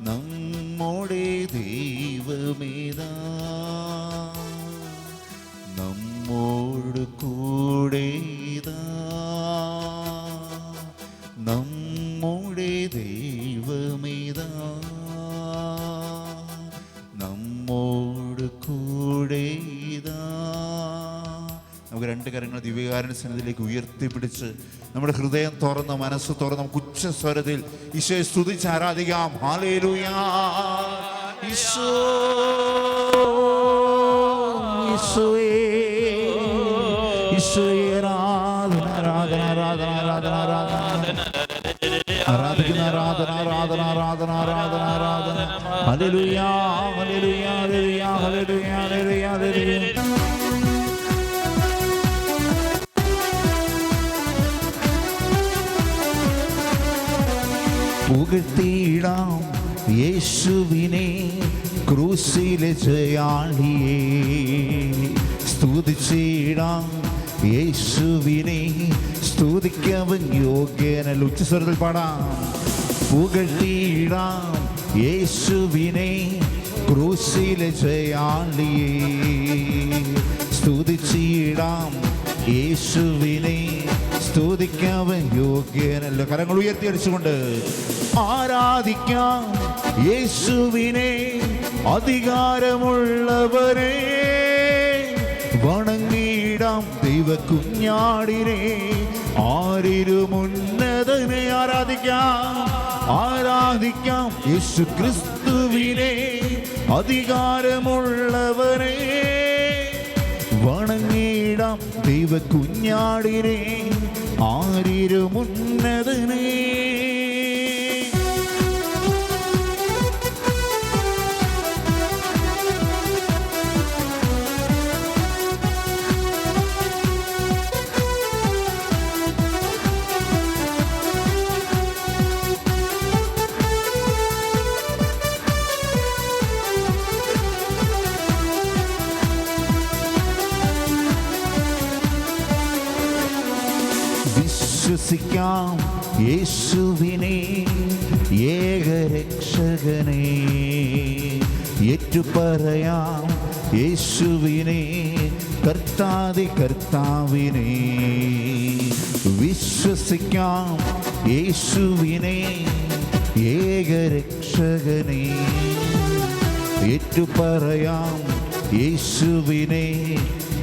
നമ്മുടെ ദൈവമേതാ, നമ്മോട് കൂടെതാ, നമ്മുടെ ദൈവമേതാ, നമ്മോട് കൂടെതാ. നമുക്ക് രണ്ട് കരങ്ങൾ ദിവ്യകാരുണ്യ സന്നിധിയിലേക്ക് ഉയർത്തിപ്പിടിച്ച് നമ്മുടെ ഹൃദയം തുറന്ന് മനസ്സ് തുറന്ന് നമുക്ക് ഉച്ചസ്വരത്തിൽ ഈശോയെ സ്തുതിച്ച് ആരാധിക്കാം. ഹല്ലേലൂയ. ഈശോ ഈശോയേ ഈശോയേ ആരാധന ആരാധന ആരാധന ആരാധന ആരാധന ആരാധന ആരാധന ആരാധന ആരാധന ആരാധന. ഹല്ലേലൂയ ഹല്ലേലൂയ ഹല്ലേലൂയ ഹല്ലേലൂയ ഹല്ലേലൂയ ഹല്ലേലൂയ. പുകഴ്ത്തിയിടാം യേശുവിനെ, ക്രൂശിലെ ജയാളിയെ. സ്തുതിച്ചിടാം യേശുവിനെ, സ്തുതിക്കവൻ യോഗ്യനല്ല. ഉച്ചസ്വരത്തിൽ പാടാം. പുകഴ്ത്തിയിടാം യേശുവിനെ, ക്രൂശിലെ ജയാളിയെ. സ്തുതിച്ചിടാം യേശുവിനെ, സ്തുതിക്കവൻ യോഗ്യനല്ല. കരങ്ങൾ ഉയർത്തിയടിച്ചുകൊണ്ട് ആരാധിക്കാം യേശുവിനെ, അധികാരമുള്ളവരെ. വണങ്ങിടാം ദൈവകുഞ്ഞാടിനെ, ആരിരുമുന്നതനെ. ആരാധിക്കാം ആരാധിക്കാം യേശു ക്രിസ്തുവിനെ, അധികാരമുള്ളവരെ. വണങ്ങിടാം ദൈവകുഞ്ഞാടിനെ, ആരിരുമുന്നതനെ. വിശ്വസിക്കാം യേശുവിനെ, ഏകരക്ഷകനെ. ഏറ്റുപറയാം യേശുവിനെ, കർത്താതി കർത്താവിനെ. വിശ്വസിക്കാം യേശുവിനെ, ഏകരക്ഷകനെ. ഏറ്റുപറയാം യേശുവിനെ,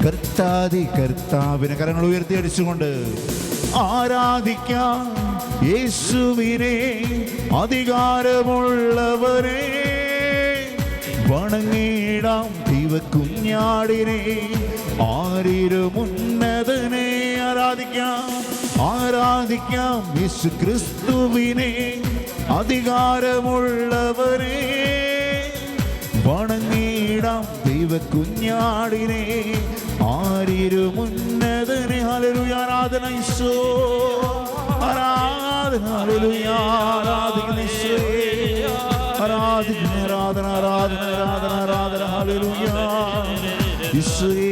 കർത്താതി കർത്താവിനെ. കരങ്ങൾ ഉയർത്തിയടിച്ചുകൊണ്ട് ആരാധിക്കാം യേശുവിനെ, അധികാരമുള്ളവരെ. വണങ്ങിടാം ദൈവകുഞ്ഞാടിനെ, ആരിരുമുന്നതനെ. ആരാധിക്കാം ആരാധിക്കാം യേശു ക്രിസ്തുവിനെ, അധികാരമുള്ളവരെ. വണങ്ങിടാം ദൈവകുഞ്ഞാടിനെ, ആരിരുമുന്നതനെ. ഹല്ലേലൂയ. ആരാധന ഈശോ, ആരാധന. ഹല്ലേലൂയ. ആരാധിക്കുന്ന ഈശോയെ, ആരാധിക്കുന്ന ആരാധന ആരാധന ആരാധന ആരാധന. ഹല്ലേലൂയ. ഈശോയെ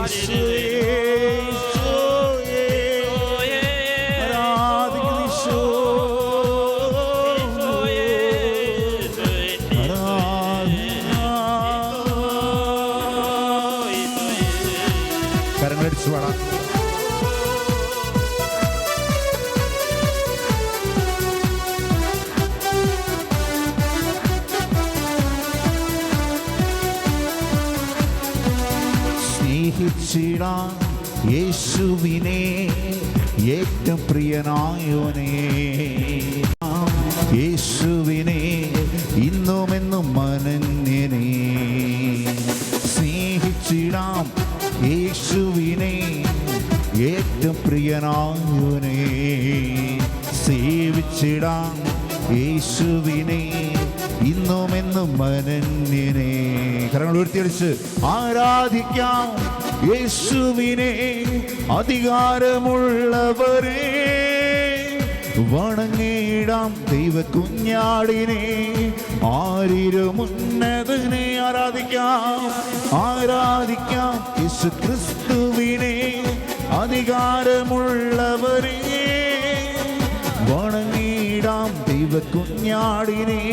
ഈശോയെ ഈശോയെ, ആരാധിക്കുന്ന ഈശോ, കരങ്ങളടിച്ചു പാടാം. സ്നേഹിച്ചിടാം യേശുവിനെ, ഏറ്റവും പ്രിയനായോനെ. യേശുവിനെ ഇന്നുമെന്നും മനന്യനെ. സ്നേഹിച്ചിടാം യേശുവിനെ, ഏറ്റവും പ്രിയനായോനെ. സേവിച്ചിടാം യേശുവിനെ, ഇന്നുമെന്നും മനന്യനെ. കരങ്ങൾ ഉയർത്തിയടിച്ച് ആരാധിക്കാം യേശുവിനെ, അധികാരമുള്ളവരെ. വണങ്ങിടാം ദൈവകുഞ്ഞാടിനെ, ആരിരുമുന്നതനെ. ആരാധിക്കാം ആരാധിക്കാം യേശു ക്രിസ്തുവിനെ, അധികാരമുള്ളവരെ. വണങ്ങിടാം ദൈവ ദൈവകുഞ്ഞാടിനെ,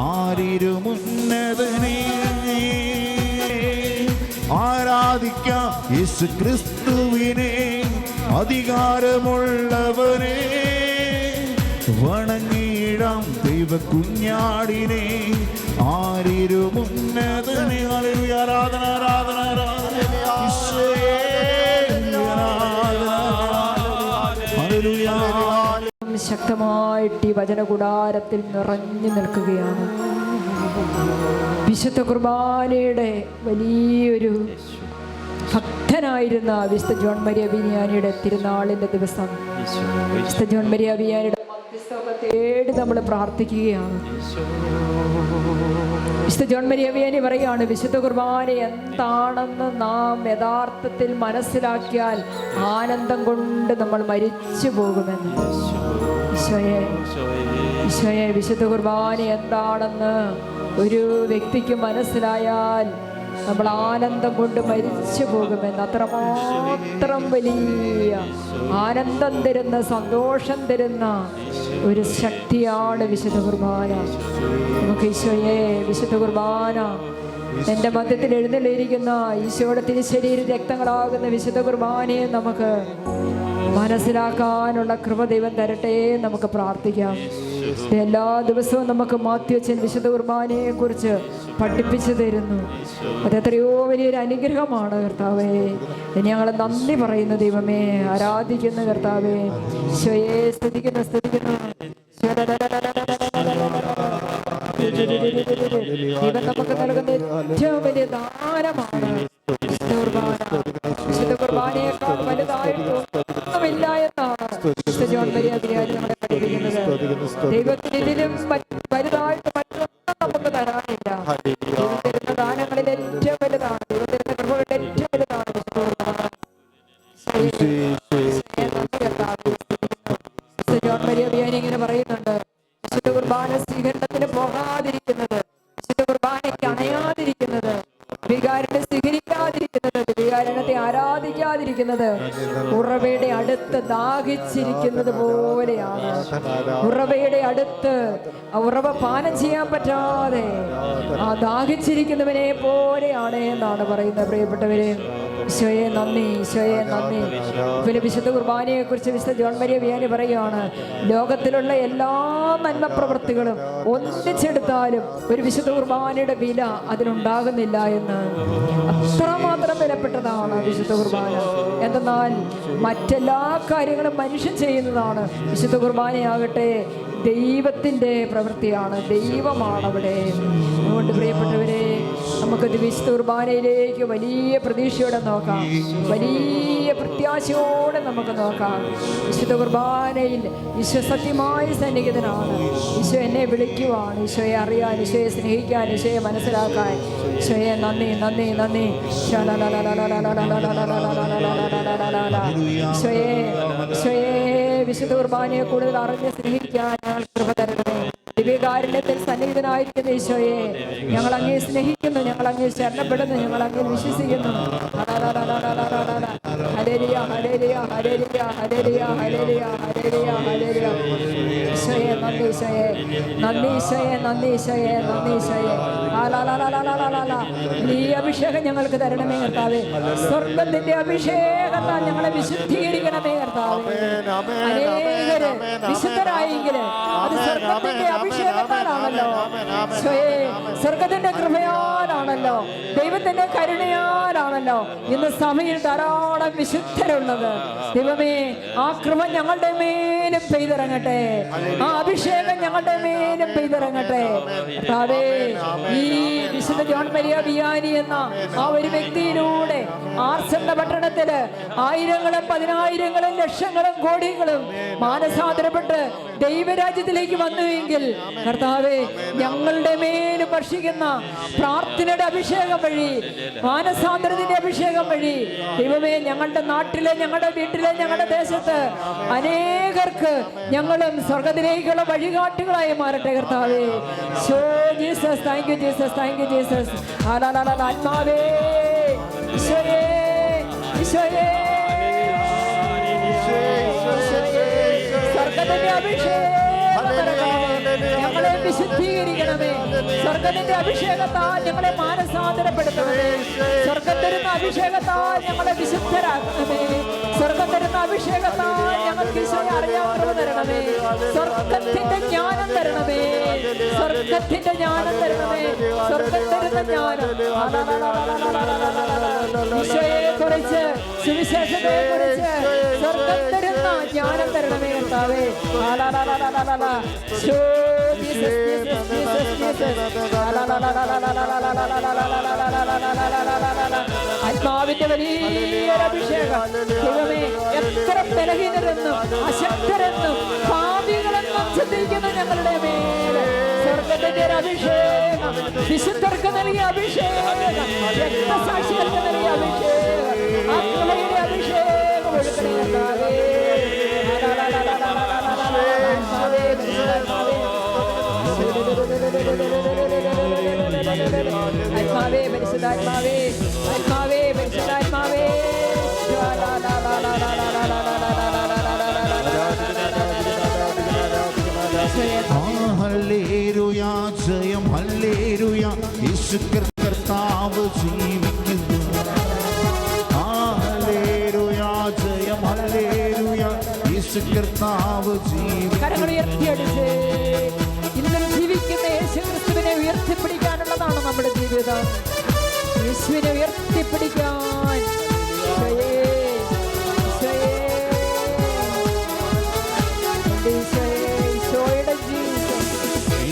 ആരിരുമുന്നതനെ ആരാധിക്കാം യേശു ക്രിസ്തുവിനെ, അധികാരമുള്ളവനെ വണങ്ങിയിടാം ദൈവകുഞ്ഞാടിനെ, ആരിരുമുന്നതനെ. ഹല്ലേലൂയ, ആരാധന ആരാധന ആരാധന ഈശോയേ, ഹല്ലേലൂയ. ശക്തമായിട്ട് ഈ വചനകൂടാരത്തിൽ നിറഞ്ഞു നിൽക്കുകയാണ്. വിശുദ്ധ കുർബാനയുടെ വലിയൊരു ഭക്തനായിരുന്ന വിശുദ്ധ ജോൺ മരിയ വിയാനിയുടെ തിരുനാളിൻ്റെ ദിവസം വിശുദ്ധ ജോൺ മരിയ വിയാനിയുടെ മധ്യസ്ഥമൊക്കെ തേടി നമ്മൾ പ്രാർത്ഥിക്കുകയാണ്. വിശുദ്ധ ജോൺ മരിയ വിയാനി പറയുകയാണ്, വിശുദ്ധ കുർബാന എന്താണെന്ന് നാം യഥാർത്ഥത്തിൽ മനസ്സിലാക്കിയാൽ ആനന്ദം കൊണ്ട് നമ്മൾ മരിച്ചു പോകുമെന്ന്. ഈശോയെ, വിശുദ്ധ കുർബാന എന്താണെന്ന് ഒരു വ്യക്തിക്ക് മനസ്സിലായാൽ നമ്മൾ ആനന്ദം കൊണ്ട് മരിച്ചു പോകുമെന്ന്. അത്രമാത്രം വലിയ ആനന്ദം തരുന്ന, സന്തോഷം തരുന്ന ഒരു ശക്തിയാണ് വിശുദ്ധ കുർബാന. നമുക്ക് ഈശോയെ, വിശുദ്ധ കുർബാന എൻ്റെ മധ്യത്തിൽ എഴുന്നള്ളിയിരിക്കുന്ന ഈശോയുടെ തിരുശരീര രക്തങ്ങളാകുന്ന വിശുദ്ധ കുർബാനയെ നമുക്ക് മനസ്സിലാക്കാനുള്ള കൃപ ദൈവം തരട്ടെ. നമുക്ക് പ്രാർത്ഥിക്കാം. എല്ലാ ദിവസവും നമുക്ക് മാത്യുവച്ചൻ വിശുദ്ധ കുർബാനയെ കുറിച്ച് പഠിപ്പിച്ചു തരുന്നു. അതെത്രയോ വലിയൊരു അനുഗ്രഹമാണ് കർത്താവേ. ഞങ്ങൾ നന്ദി പറയുന്നു ദൈവമേ, ആരാധിക്കുന്നു കർത്താവേ. ഈശോയെ സ്തുതിക്കുന്നു സ്തുതിക്കുന്നു. ദൈവം നമുക്ക് നൽകുന്ന ഏറ്റവും വലിയ ദാനമാണ് വിശുദ്ധ കുർബാന. വിശുദ്ധ കുർബാനയേക്കാൾ വലുതായിട്ട് ഒന്നുമില്ല എന്നാണ് വിശുദ്ധ ജോൺ മരിയ വിയാനി നമ്മളെ പഠിപ്പിക്കുന്നത്. ദൈവത്തിന് ഇതിലും വലുതായിട്ട് മറ്റൊന്നും നമുക്ക് തരാനില്ല. ദൈവം തരുന്ന ദാനങ്ങളിൽ ഏറ്റവും വലുതാണ്, ദൈവം തരുന്ന കൃപകളുടെ ഏറ്റവും വലുതാണ് വിശുദ്ധ കുർബാന. വിശുദ്ധ ജോൺ മരിയ വിയാനി ഇങ്ങനെ പറയുന്നുണ്ട്, വിശുദ്ധ കുർബാന സ്വീകരണത്തിന് പോകാതിരിക്കുന്നത്, വിശുദ്ധ കുർബാനയ്ക്ക് അണയാതിരിക്കുന്നത്, വികാരത്തെ സ്വീകരിക്കാതിരിക്കുന്നത്, വികാരണത്തെ ആരാധിക്കാതിരിക്കുന്നത് ഉറവയുടെ അടുത്ത് ദാഹിച്ചിരിക്കുന്നത് പോലെയാണ്. ഉറവയുടെ അടുത്ത് ഉറവ പാനം ചെയ്യാൻ പറ്റാതെ ആ ദാഹിച്ചിരിക്കുന്നവനെ പോലെയാണ് എന്നാണ് പറയുന്നത്. പ്രിയപ്പെട്ടവരെ, ഈശോയെ നന്ദി, ഈശോയെ നന്ദി. പിന്നെ വിശുദ്ധ കുർബാനയെ കുറിച്ച് വിശുദ്ധ ജോൺ മരിയ വിയാനി പറയുകയാണ്, ലോകത്തിലുള്ള എല്ലാ നന്മ പ്രവൃത്തികളും ഒന്നിച്ചെടുത്താലും ഒരു വിശുദ്ധ കുർബാനയുടെ വില അതിനുണ്ടാകുന്നില്ല എന്ന്. അത്രമാത്രം വിലപ്പെട്ടതാണ് വിശുദ്ധ കുർബാന. എന്തെന്നാൽ മറ്റെല്ലാ കാര്യങ്ങളും മനുഷ്യൻ ചെയ്യുന്നതാണ്. വിശുദ്ധ കുർബാനയാകട്ടെ ദൈവത്തിൻ്റെ പ്രവൃത്തിയാണ്, ദൈവമാണ് അവിടെ. അതുകൊണ്ട് പ്രിയപ്പെട്ടവരെ, നമുക്ക് വിശുദ്ധ കുർബാനയിലേക്ക് വലിയ പ്രതീക്ഷയോടെ നോക്കാം, വലിയ പ്രത്യാശയോടെ നമുക്ക് നോക്കാം. വിശുദ്ധ കുർബാനയിൽ ഈശോ സത്യമായ സന്നിഹിതനാണ്. ഈശോ എന്നെ വിളിക്കുവാണ്, ഈശോയെ അറിയാൻ, ഈശോയെ സ്നേഹിക്കാൻ, ഈശോയെ മനസ്സിലാക്കാൻ. ഈശോയെ നന്ദി നന്ദി നന്ദി. ഈശോയെ, ഈശോയെ വിശുദ്ധ കുർബാനയെ കൂടുതൽ അറിഞ്ഞ് സ്നേഹിക്കാൻ ഞങ്ങൾ കൃപ തരണമേ. ദിവ്യകാരുണ്യത്തിൽ സന്നിഹിതനായിരിക്കുന്ന ഈശോയെ, ഞങ്ങൾ അങ്ങേ സ്നേഹിക്കുന്നു, ഞങ്ങൾ അങ്ങേ ശരണപ്പെടുന്നു, ഞങ്ങൾ അങ്ങേ വിശ്വസിക്കുന്നു. ഹല്ലേലൂയ ഹല്ലേലൂയ ഹല്ലേലൂയ ഹല്ലേലൂയ ഹല്ലേലൂയ ഹല്ലേലൂയ ഹല്ലേലൂയ. ഈശോയെ നന്ദി, ഈശോയെ നന്ദി, ഈശോയെ നന്ദി, ഈശോയെ നന്ദി, ഈശോയെ. ഈ അഭിഷേകം ഞങ്ങൾക്ക് തരണമേ കർത്താവേ. സ്വർഗത്തിന്റെ അഭിഷേകത്താൽ ഞങ്ങളെ വിശുദ്ധീകരിക്കണമേ കർത്താവേ. അനേകര് വിശുദ്ധരായെങ്കില് അത് സ്വർഗത്തിന്റെ അഭിഷേകത്താലാണല്ലോ, സ്വർഗത്തിന്റെ കൃപയാലാണല്ലോ, ദൈവത്തിന്റെ കരുണയാലാണല്ലോ ഇന്ന് സഭയിൽ ധാരാളം വിശുദ്ധരുള്ളത്. ദൈവമേ, ആ കൃപ ഞങ്ങളുടെ മേലും പെയ്തിറങ്ങട്ടെ, ആ അഭിഷേകം ഞങ്ങളുടെ മേലും പെയ്തിറങ്ങട്ടെ കർത്താവേ. ഈ വിശുദ്ധ ജോൺ മരിയ വിയാനി എന്ന ആ ഒരു വ്യക്തിയിലൂടെ ആർസ് എന്ന പട്ടണത്തില് ആയിരങ്ങളും പതിനായിരങ്ങളും ലക്ഷങ്ങളും കോടികളും മാനസാന്തരപ്പെട്ട് ദൈവരാജ്യത്തിലേക്ക് വന്നുവെങ്കിൽ കർത്താവേ, ഞങ്ങളുടെ മേലും വർഷിക്കുന്ന പ്രാർത്ഥനയുടെ അഭിഷേകം വഴി, മാനസാന്തരത്തിന്റെ അഭിഷേകം വഴി ദൈവമേ, ഞങ്ങളുടെ നാട്ടിലെ, ഞങ്ങളുടെ വീട്ടിലെ, ഞങ്ങളുടെ ദേശത്ത് അനേകർക്ക് ഞങ്ങളും സ്വർഗത്തിലേക്കുള്ള വഴികാട്ടികളായി മാറട്ടെ കർത്താവേ. Jesus, thank you Jesus, thank you Jesus. ആത്മാവേ, ഈശോയേ, ഈശോയേ, സ്വർഗത്തിന്റെ അഭിഷേകം ഞങ്ങളെ വിശുദ്ധീകരിക്കണമേ. സ്വർഗത്തിന്റെ അഭിഷേകത്താൽ ഞങ്ങളെ മാനസാന്തരപ്പെടുത്തണമേ. സ്വർഗം തരുന്ന അഭിഷേകത്താൽ ഞങ്ങളെ വിശുദ്ധരാക്കണമേ. സ്വർഗം തരുന്ന അഭിഷേകത്താൽ ഞങ്ങൾക്ക് ഈശോയെ അറിയാവുന്നത് തരണമേ. സ്വർഗത്തിന്റെ ജ്ഞാനം തരണമേ. സ്വർഗത്തിന്റെ ജ്ഞാനം തരണമേ. സ്വർഗം തരുന്ന ജ്ഞാനം, ഈശോയെ കുറിച്ച്, സുവിശേഷത്തെ കുറിച്ച് സ്വർഗം തരുന്ന ജ്ഞാനം തരണമേ കർത്താവേ. ആത്മാവിന്റെ വലിയൊരു അഭിഷേകം ദൈവമേ, എത്ര ബലഹീനരെന്നും അശക്തരെന്നും പാപികളെന്നും ചിന്തിക്കുന്ന ഞങ്ങളുടെ മേലെ സ്വർഗത്തിന്റെ ഒരു അഭിഷേകം, വിശുദ്ധർക്ക് നൽകിയ അഭിഷേകം, രക്തസാക്ഷികൾക്ക് നൽകിയ അഭിഷേകം, ആത്മയുടെ അഭിഷേകം ഒഴുകണേ കർത്താവേ. ആത്മാവേ പരിശുദ്ധാത്മാവേ, ആത്മാവേ പരിശുദ്ധാത്മാവേ, ഹല്ലേലൂയ, ജയം ഹല്ലേലൂയ, യേശു കർത്താവ് ജീവിക്കുന്നു. ഹല്ലേലൂയ, ജയം ഹല്ലേലൂയ, യേശു കർത്താവ് ജീവിക്കുന്നു. കരങ്ങൾ ഉയർത്തിയടിച്ച് ഇന്നും ജീവിക്കുന്ന യേശുക്രിസ്തുവിനെ ഉയർത്തിപ്പിടിക്കാനുള്ളതാണ് നമ്മുടെ ജീവിതം. യേശുവിനെ ഉയർത്തിപ്പിടിക്കാൻ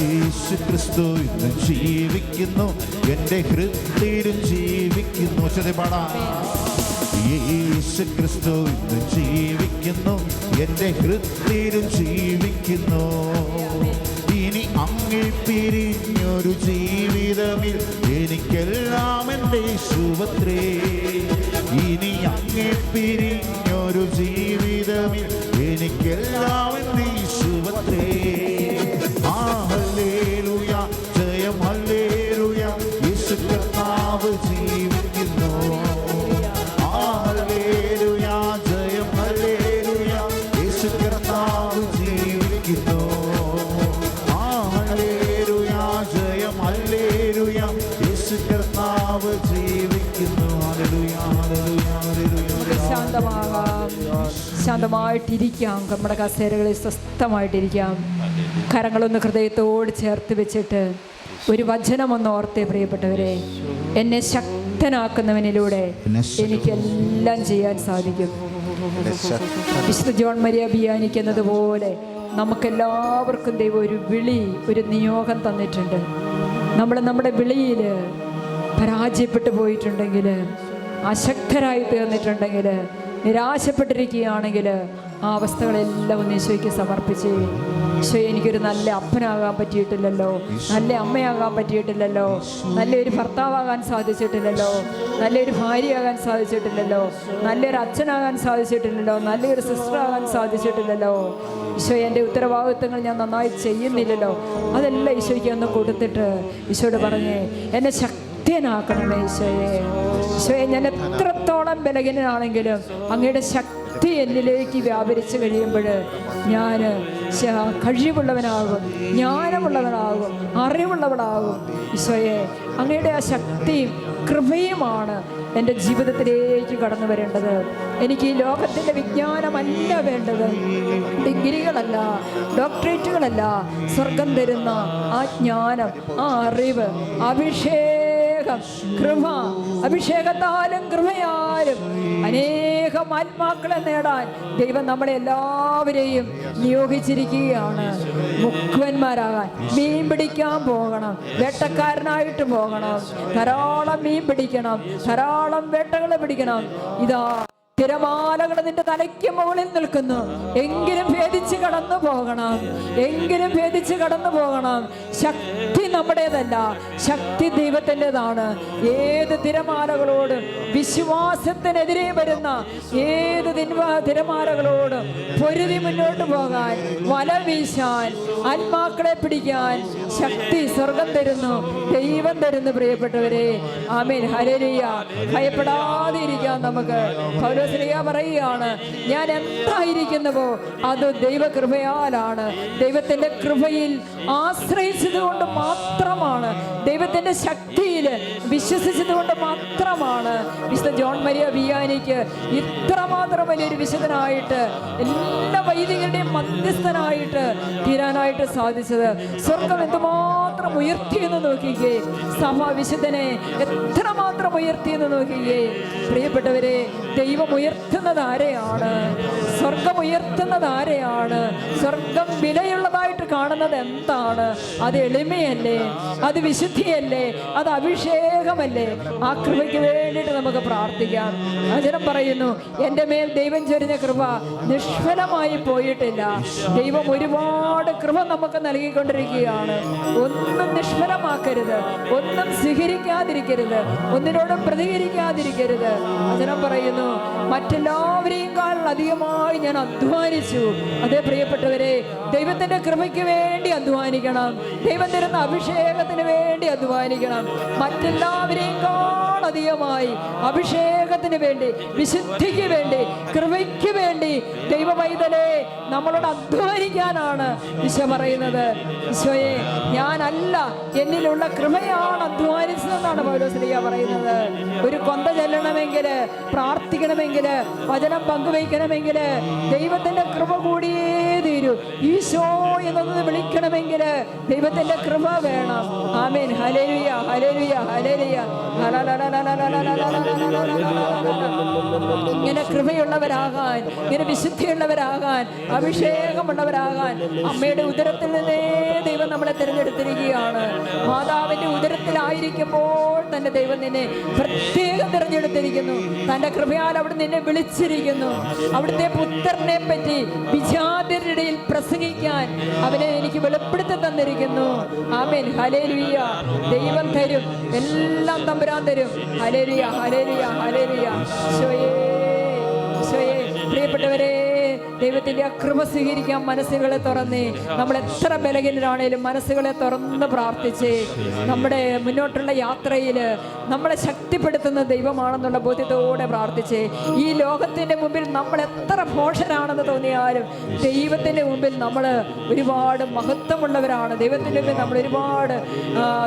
യേശുക്രിസ്തു ഇന്നും ജീവിക്കുന്നു, എൻ്റെ ഹൃദയത്തിലും ജീവിക്കുന്നു. പാടാം. യേശുക്രിസ്തു ഇന്നും ജീവിക്കുന്നു, എൻ്റെ ഹൃദയത്തിലും ജീവിക്കുന്നു. ഇനി അങ്ങിൽ പിരിഞ്ഞൊരു ജീവിതമിൽ എനിക്കെല്ലാം എൻ്റെ യേശുവത്രേ. ഇനി അങ്ങിൽ പിരിഞ്ഞൊരു ജീവിതമിൽ എനിക്കെല്ലാം എൻ്റെ യേശുവത്രേ. ഹല്ലേലൂയ, ജയം ഹല്ലേലൂയ, യേശു കർത്താവ് ജീവിക്കുന്നു. ഹല്ലേലൂയ, ജയം ഹല്ലേലൂയ, യേശു കർത്താവ് ജീവിക്കുന്നു. ഹല്ലേലൂയ, ജയം ഹല്ലേലൂയ, യേശു കർത്താവ് ജീവിക്കുന്നു. ഹല്ലേലൂയ, ഹല്ലേലൂയ, ഹല്ലേലൂയ. ശാന്തമാകാം, ശാന്തമായിട്ടിരിക്കാം. നമ്മുടെ കസേരകളിൽ സ്വസ്ഥമായിട്ടിരിക്കാം. കരങ്ങളൊന്ന് ഹൃദയത്തോട് ചേർത്ത് വെച്ചിട്ട് ഒരു വചനമൊന്ന് ഓർത്തേ പ്രിയപ്പെട്ടവരെ. എന്നെ ശക്തനാക്കുന്നവനിലൂടെ എനിക്കെല്ലാം ചെയ്യാൻ സാധിക്കും. വിശുദ്ധ ജോൺ മരിയ ബിയാനിക്ക് എന്നതുപോലെ നമുക്കെല്ലാവർക്കും ദൈവം ഒരു വിളി, ഒരു നിയോഗം തന്നിട്ടുണ്ട്. നമ്മൾ നമ്മുടെ വിളിയിൽ പരാജയപ്പെട്ടു പോയിട്ടുണ്ടെങ്കിൽ, അശക്തരായി തീർന്നിട്ടുണ്ടെങ്കിൽ, നിരാശപ്പെട്ടിരിക്കുകയാണെങ്കിൽ ആ അവസ്ഥകളെല്ലാം ഒന്ന് ഈശോയ്ക്ക് സമർപ്പിച്ച്, ഈശോ എനിക്കൊരു നല്ല അപ്പനാകാൻ പറ്റിയിട്ടില്ലല്ലോ, നല്ല അമ്മയാകാൻ പറ്റിയിട്ടില്ലല്ലോ, നല്ലൊരു ഭർത്താവാകാൻ സാധിച്ചിട്ടില്ലല്ലോ, നല്ലൊരു ഭാര്യയാകാൻ സാധിച്ചിട്ടില്ലല്ലോ, നല്ലൊരു അച്ഛനാകാൻ സാധിച്ചിട്ടില്ലല്ലോ, നല്ലൊരു സിസ്റ്ററാകാൻ സാധിച്ചിട്ടില്ലല്ലോ, ഈശോ എൻ്റെ ഉത്തരവാദിത്വങ്ങൾ ഞാൻ നന്നായി ചെയ്യുന്നില്ലല്ലോ. അതെല്ലാം ഈശോയ്ക്ക് ഒന്ന് കൊടുത്തിട്ട് ഈശോയോട് പറഞ്ഞേ, എന്നെ ശക്തനാക്കണമേ ഈശോയെ. ഈശോയെ, ഞാൻ എത്രത്തോളം ബലഹീനനാണെങ്കിലും അങ്ങയുടെ ശക്തി എന്നിലേക്ക് വ്യാപരിച്ചു കഴിയുമ്പോൾ ഞാൻ കഴിവുള്ളവനാകും, ജ്ഞാനമുള്ളവനാകും, അറിവുള്ളവനാകും. ഈശോയെ, അങ്ങയുടെ ആ ശക്തിയും കൃപയുമാണ് എൻ്റെ ജീവിതത്തിലേക്ക് കടന്നു വരേണ്ടത്. എനിക്ക് ഈ ലോകത്തിൻ്റെ വിജ്ഞാനമല്ല വേണ്ടത്, ഡിഗ്രികളല്ല, ഡോക്ടറേറ്റുകളല്ല. സ്വർഗം തരുന്ന ആ ജ്ഞാനം, ആ അറിവ്, അഭിഷേകം, കൃപ, അഭിഷേകത്താലും കൃപയാലും അനേകം ആത്മാക്കളെ നേടാൻ ദൈവം നമ്മളെ എല്ലാവരെയും നിയോഗിച്ചിരിക്കുകയാണ്. മുക്കുവന്മാരാകാൻ, മീൻ പിടിക്കാൻ പോകണം, വേട്ടക്കാരനായിട്ട് പോകണം, ധാരാളം മീൻ പിടിക്കണം, ധാരാളം വേട്ടകൾ പിടിക്കണം. ഇതാ തിരമാലകൾ നിന്റെ തലയ്ക്ക് മുകളിൽ നിൽക്കുന്നു. എങ്കിലും ഭേദിച്ച് കടന്നു പോകണം, എങ്കിലും ഭേദിച്ച് കടന്നു പോകണം. ശക്തി നമ്മുടേതല്ല, ശക്തി ദൈവത്തിൻ്റെതാണ്. ഏത് തിരമാലകളോടും, വിശ്വാസത്തിനെതിരെ വരുന്ന ഏത് തിരമാലകളോടും പൊരുതി മുന്നോട്ട് പോകാൻ, വല വീശാൻ, ആത്മാക്കളെ പിടിക്കാൻ ശക്തി സ്വർഗം തരുന്നു, ദൈവം തരുന്നു. പ്രിയപ്പെട്ടവരെ, ആമേൻ, ഹല്ലേലൂയ. ഭയപ്പെടാതെ ഇരിക്കാം നമുക്ക്. പൗലോസ് പൗലോസ്ലീഹ പറയുകയാണ്, ഞാൻ എന്തായിരിക്കുന്നുവോ അത് ദൈവകൃപയാലാണ്. ദൈവത്തിന്റെ കൃപയിൽ ആശ്രയിച്ചത് കൊണ്ട് മാത്രമാണ്, ദൈവത്തിന്റെ ശക്തിയിൽ വിശ്വസിച്ചത് കൊണ്ട് മാത്രമാണ് വിശുദ്ധ ജോൺ മരിയ വിയാനിക്ക് ഇത്രമാത്രം വലിയൊരു വിശുദ്ധനായിട്ട്, എല്ലാ വൈദികരുടെയും മധ്യസ്ഥനായിട്ട് തീരാനായിട്ട് സാധിച്ചത്. സ്വർഗം എന്തുമാത്രം ഉയർത്തിയെന്ന് നോക്കിക്കേ, സഭ വിശുദ്ധനെ എത്രമാത്രം ഉയർത്തിയെന്ന് നോക്കിക്കേ. പ്രിയപ്പെട്ടവരെ, ദൈവം ഉയർത്തുന്നത് ആരെയാണ്? സ്വർഗം ഉയർത്തുന്നത് ആരെയാണ്? സ്വർഗം വിലയുള്ളതായിട്ട് കാണുന്നത് എന്താണ്? അത് എളിമയല്ലേ? അത് വിശുദ്ധിയല്ലേ? അത് അഭിഷേകമല്ലേ? ആ കൃപയ്ക്ക് വേണ്ടിയിട്ട് നമുക്ക് പ്രാർത്ഥിക്കാം. വചനം പറയുന്നു, എൻ്റെ മേൽ ദൈവം ചൊരിഞ്ഞ കൃപ നിഷ്ഫലമായി പോയിട്ടില്ല. ദൈവം ഒരുപാട് കൃപ നമുക്ക് നൽകിക്കൊണ്ടിരിക്കുകയാണ്. ഒന്നും നിഷ്ഫലമാക്കരുത്, ഒന്നും സ്വീകരിക്കാതിരിക്കരുത്, ഒന്നിനോടും പ്രതികരിക്കാതിരിക്കരുത്. വചനം പറയുന്നു, മറ്റെല്ലാവരെയും അധികമായി ഞാൻ അധ്വാനിച്ചു. അതേ പ്രിയപ്പെട്ടവരെ, ദൈവത്തിന്റെ കൃപയ്ക്ക് വേണ്ടി അധ്വാനിക്കണം. ദൈവം തരുന്ന അഭിഷേകത്തിന് വേണ്ടി അധ്വാനിക്കണം. മറ്റെല്ലാവരെയും അധികമായി അഭിഷേകത്തിന് വേണ്ടി, വിശുദ്ധിക്ക് വേണ്ടി, കൃപയ്ക്ക് വേണ്ടി ദൈവവൈതലേ നമ്മളോട് അധ്വാനിക്കാനാണ് ഈശോ പറയുന്നത്. ഈശോയെ, ഞാനല്ല, എന്നിലുള്ള കൃപയാണ് അധ്വാനിച്ചതെന്നാണ് പൗലോസ്ലീഹ പറയുന്നത്. ഒരു കൊന്ത ചെല്ലണമെങ്കിൽ, പ്രാർത്ഥിക്കണമെങ്കിൽ, വചനം പങ്കുവയ്ക്കണമെങ്കിൽ ദൈവത്തിന്റെ കൃപ കൂടിയേ തീരൂ. ഈശോ എന്നൊന്ന് വിളിക്കണമെങ്കിൽ ദൈവത്തിന്റെ കൃപ വേണം. ആമേൻ. ഹല്ലേലൂയ, ഹല്ലേലൂയ, ഹല്ലേലൂയ. ഇങ്ങനെ കൃപയുള്ളവരാകാൻ, ഇങ്ങനെ വിശുദ്ധിയുള്ളവരാകാൻ, അഭിഷേകമുള്ളവരാകാൻ അമ്മയുടെ ഉദരത്തിൽ നിന്നേ ദൈവം നമ്മളെ തിരഞ്ഞെടുത്തിരിക്കുകയാണ്. മാതാവിന്റെ ഉദരത്തിലായിരിക്കുമ്പോൾ തന്നെ ദൈവം നിന്നെ പ്രത്യേകം തിരഞ്ഞെടുത്തിരിക്കുന്നു. തന്റെ കൃപയാൽ അവിടെ നിന്നെ വിളിച്ചിരിക്കുന്നു. അവിടുത്തെ പുത്രനെ പറ്റി വിജാതിരുടെ ഇടയിൽ പ്രസംഗിക്കാൻ അവനെ എനിക്ക് വെളിപ്പെടുത്തി തന്നിരിക്കുന്നു. ആമേൻ. ഹല്ലേലൂയ. ദൈവം തരും, എല്ലാം തമ്പുരാൻ തരും. ഹല്ലേലൂയ, ഹല്ലേലൂയ, ഹല്ലേലൂയ. ഈശോയേ, ഈശോയേ. പ്രിയപ്പെട്ടവരെ, ദൈവത്തിന്റെ ആ കൃപ സ്വീകരിക്കാൻ മനസ്സുകളെ തുറന്ന്, നമ്മൾ എത്ര ബലഹീനരാണേലും മനസ്സുകളെ തുറന്ന് പ്രാർത്ഥിച്ച് നമ്മുടെ മുന്നോട്ടുള്ള യാത്രയിൽ നമ്മളെ ശക്തിപ്പെടുത്തുന്ന ദൈവമാണെന്നുള്ള ബോധ്യത്തോടെ പ്രാർത്ഥിച്ച്, ഈ ലോകത്തിന്റെ മുമ്പിൽ നമ്മൾ എത്ര ഭോഷരാണെന്ന് തോന്നിയാലും ദൈവത്തിന്റെ മുമ്പിൽ നമ്മൾ ഒരുപാട് മഹത്വമുള്ളവരാണ്. ദൈവത്തിന്റെ മുമ്പിൽ നമ്മൾ ഒരുപാട്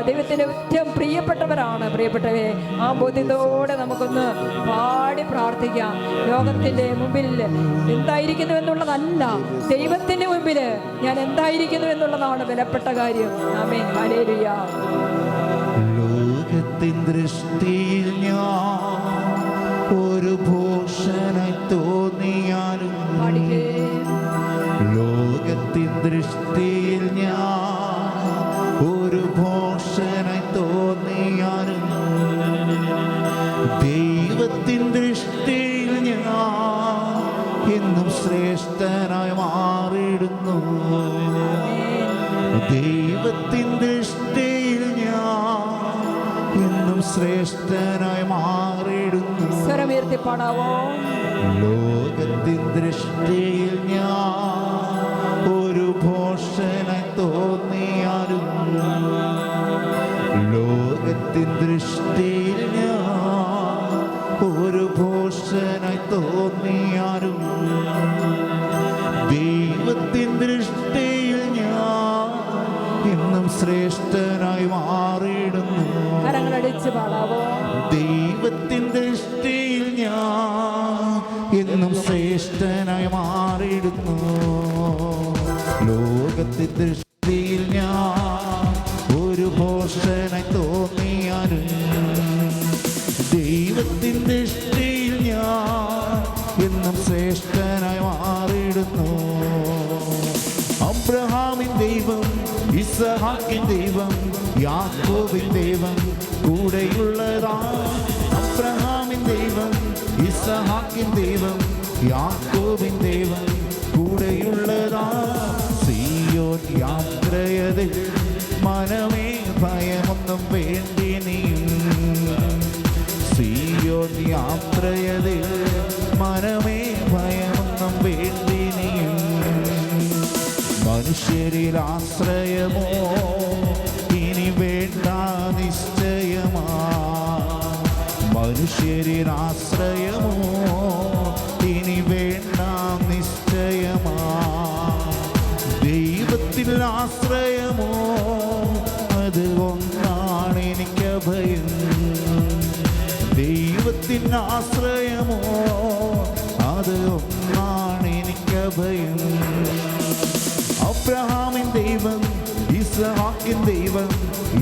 ദൈവത്തിന്റെ ഏറ്റവും പ്രിയപ്പെട്ടവരാണ്. പ്രിയപ്പെട്ടവരെ, ആ ബോധ്യത്തോടെ നമുക്കൊന്ന് പാടി പ്രാർത്ഥിക്കാം. ലോകത്തിന്റെ മുമ്പിൽ എന്തായിരിക്കുന്നു എന്നുള്ളതല്ല, ദൈവത്തിന്റെ മുമ്പിൽ ഞാൻ എന്തായിരിക്കുന്നു എന്നുള്ളതാണ് വിലപ്പെട്ട കാര്യം. ആമേൻ. ഹല്ലേലൂയ. ലോകത്തിൻ ദൃഷ്ടിയിൽ ഞാൻ ഒരു ഭൂഷണായി തോന്നിയാലും, ലോകത്തിൻ ദൃഷ്ടിയിൽ ഞാൻ ഒരു ഭൂഷണായി തോന്നിയാലും, ദൈവത്തിൻ ദൃഷ്ടിയിൽ ഞാൻ എന്നും ശ്രേഷ്ഠനായി മാറിയിടുന്നു. ദൈവത്തിൻ ദൃഷ്ടിയിൽ ഞാൻ എന്നും ശ്രേഷ്ഠനായി മാറിയിടുന്നു. സ്വരമുയർത്തി പാടാവോ? ലോകത്തിൻ ദൃഷ്ടിയിൽ ഞാൻ ഒരു ഭോഷനായി തോന്നിയാലും, ലോകത്തിൻ ദൃഷ്ടിയിൽ ഞാൻ ഒരു ഭോഷനായി തോന്നിയാലും, ദൈവത്തിൻ ദൃഷ്ടിയിൽ ഞാൻ എന്നും ശ്രേഷ്ഠനായി മാറിയിടുന്നു. കരങ്ങളടിച്ച് പാടാവോ? ദൈവത്തിൻ ദൃഷ്ടിയിൽ ഞാൻ എന്നും ശ്രേഷ്ഠനായി മാറിയിടുന്നു. ലോകത്തിൻ ദൃഷ്ടിയിൽ ഞാൻ ഒരു ഭോഷനായി തോന്നിയാലും, ദൈവത്തിൻ ദൃഷ്ടിയിൽ ഞാൻ എന്നും ശ്രേഷ്ഠനായി മാറിയിടുന്നു. അബ്രഹാമിൻ ദൈവം, ഇസഹാക്കിൻ ദൈവം, യാക്കോബിൻ ദൈവം കൂടെയുള്ളതാ. അബ്രഹാമിൻ ദൈവം, ഇസഹാക്കിൻ ദൈവം, യാക്കോബിൻ ദൈവം കൂടെയുള്ളതാ. സീയോൻ യാത്രയതിൽ മനമേ ഭയമൊന്നും വേണ്ടി നീയും, സീയോൻ യാത്രയതിൽ മനമേ ഭയമൊന്നും വേണ്ടി നീയും. മനുഷ്യരിൽ ആശ്രയമോ ഇനി വേണ്ട നിശ്ചയമാ, മനുഷ്യരിൽ ആശ്രയമോ അത് ഒന്നാണ് എനിക്ക് ഭയം. ദൈവത്തിൻ്റെ ആശ്രയമോ അത് ഒന്നാണ് എനിക്ക് ഭയം. അബ്രഹാമിൻ ദൈവം, ഇസ്ഹാക്കിൻ ദൈവം,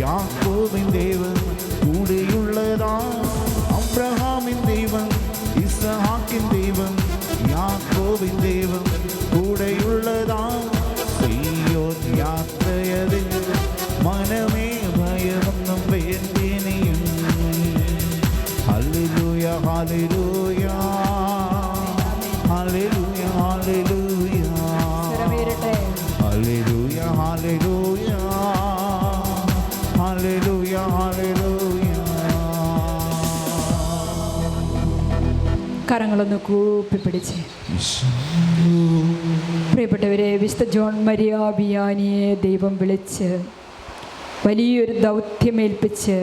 യാക്കോബിൻ ദൈവം കൂടെയുള്ളതാ. അബ്രഹാമിൻ ദൈവം, ഇസ്ഹാക്കിൻ ദൈവം, യാക്കോബിൻ ദൈവം കൂടെയുള്ളതാ. സീയോൻ യാത്രയതിൽ മനമേ ഭയമൊന്നും വേണ്ടിനിയും. ഹല്ലേലൂയ ഹല്ലേലൂയ ഹല്ലേലൂയ ഹല്ലേലൂയ ഹല്ലേലൂയ ഹല്ലേലൂയ ഹല്ലേലൂയ ഹല്ലേലൂയ. കരങ്ങളൊന്ന് കൂപ്പിപ്പിടിച്ച് പ്രിയപ്പെട്ടവരെ, വിശുദ്ധ ജോൺ മരിയ വിയാനിയെ ദൈവം വിളിച്ച് വലിയൊരു ദൗത്യമേൽപ്പിച്ച്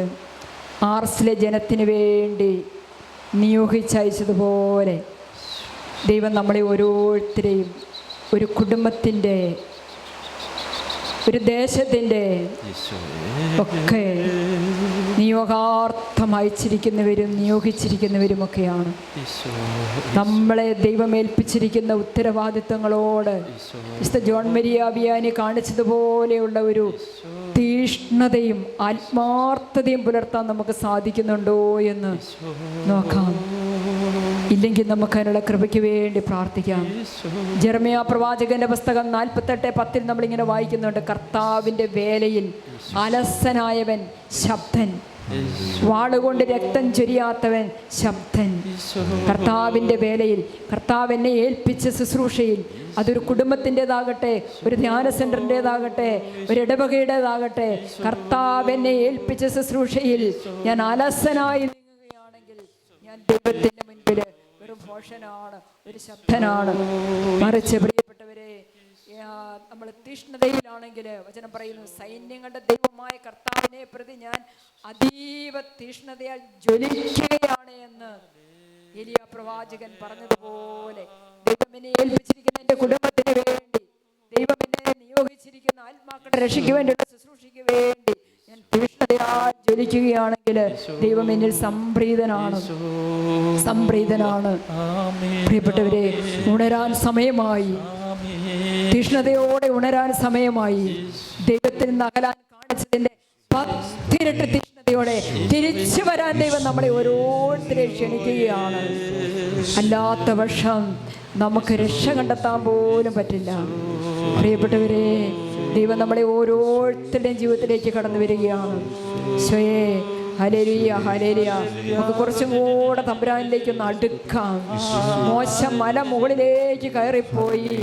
ആർസിലെ ജനത്തിന് വേണ്ടി നിയോഗിച്ചയച്ചതുപോലെ ദൈവം നമ്മളെ ഓരോരുത്തരെയും ഒരു കുടുംബത്തിൻ്റെ, ഒരു ദേശത്തിൻ്റെ ഒക്കെ നിയോഗാർത്ഥം അയച്ചിരിക്കുന്നവരും നിയോഗിച്ചിരിക്കുന്നവരുമൊക്കെയാണ്. നമ്മളെ ദൈവം ഏൽപ്പിച്ചിരിക്കുന്ന ഉത്തരവാദിത്തങ്ങളോട് വിശുദ്ധ ജോൺ മരിയ വിയാനി കാണിച്ചതുപോലെയുള്ള ഒരു തീഷ്ണതയും ആത്മാർത്ഥതയും പുലർത്താൻ നമുക്ക് സാധിക്കുന്നുണ്ടോ എന്ന് നോക്കാം. ഇല്ലെങ്കിൽ നമുക്ക് അതിനുള്ള കൃപയ്ക്ക് വേണ്ടി പ്രാർത്ഥിക്കാം. ജെറമ്യാ പ്രവാചകന്റെ പുസ്തകം 48:10 നമ്മളിങ്ങനെ വായിക്കുന്നുണ്ട്. കർത്താവിൻ്റെ വേലയിൽ അലസനായവൻ ശബ്ദൻ, വാളുകൊണ്ട് രക്തം ചൊരിയാത്തവൻ ശബ്ദൻ. കർത്താവിൻ്റെ വേലയിൽ, കർത്താവ് എന്നെ ഏൽപ്പിച്ച ശുശ്രൂഷയിൽ, അതൊരു കുടുംബത്തിൻ്റെതാകട്ടെ, ഒരു ധ്യാന സെൻ്ററിൻ്റെതാകട്ടെ, ഒരു ഇടവകയുടേതാകട്ടെ, കർത്താവ് എന്നെ ഏൽപ്പിച്ച ശുശ്രൂഷയിൽ ഞാൻ അലസനായി നീങ്ങുകയാണെങ്കിൽ ഞാൻ ദൈവത്തിൻ്റെ മുൻപിൽ വെറും ഭോഷനാണ്, ഒരു ശബ്ദനാണ്. മറിച്ച് പ്രിയപ്പെട്ടവരെ, നമ്മൾ തീഷ്ണതയിലാണെങ്കിൽ വചനം പറയുന്നു, സൈന്യങ്ങളുടെ ദൈവമായ കർത്താവിനെ പ്രതി ഞാൻ അതീവ തീഷ്ണതയാൽ ജ്വലിക്കുകയാണ് എന്ന് എലിയ പ്രവാചകൻ പറഞ്ഞതുപോലെ, ദൈവം എന്നെ ഏൽപ്പിച്ചിരിക്കുന്ന എൻ്റെ കുടുംബത്തിന് വേണ്ടി, ദൈവം എന്നെ നിയോഗിച്ചിരിക്കുന്ന ആത്മാക്കളുടെ രക്ഷയ്ക്ക് വേണ്ടിയുള്ള ശുശ്രൂഷയ്ക്ക് വേണ്ടി ഞാൻ തീഷ്ണതയാൽ ജ്വലിക്കുകയാണെങ്കിൽ ദൈവം എന്നിൽ സംപ്രീതനാണ്. പ്രിയപ്പെട്ടവരെ, ഉണരാൻ സമയമായി, തീഷ്ണതയോടെ ഉണരാൻ സമയമായി. ദൈവത്തിൽ നിന്ന് അകലാൻ കാണിച്ചതിൻ്റെ 10 ഇരട്ടി തീഷ്ണതയോടെ തിരിച്ചു വരാൻ ദൈവം നമ്മളെ ഓരോരുത്തരെയും ക്ഷണിക്കുകയാണ്. അല്ലാത്ത പക്ഷം നമുക്ക് രക്ഷ കണ്ടെത്താൻ പോലും പറ്റില്ല. പ്രിയപ്പെട്ടവരെ, ദൈവം നമ്മളെ ഓരോരുത്തരുടെയും ജീവിതത്തിലേക്ക് കടന്നു വരികയാണ്. സ്വയേ ഹല്ലേലൂയ ഹല്ലേലൂയ. നമുക്ക് കുറച്ചും കൂടെ തമ്പുരാനിലേക്കൊന്ന് അടുക്കാം. മോശം മല മുകളിലേക്ക് കയറിപ്പോയി.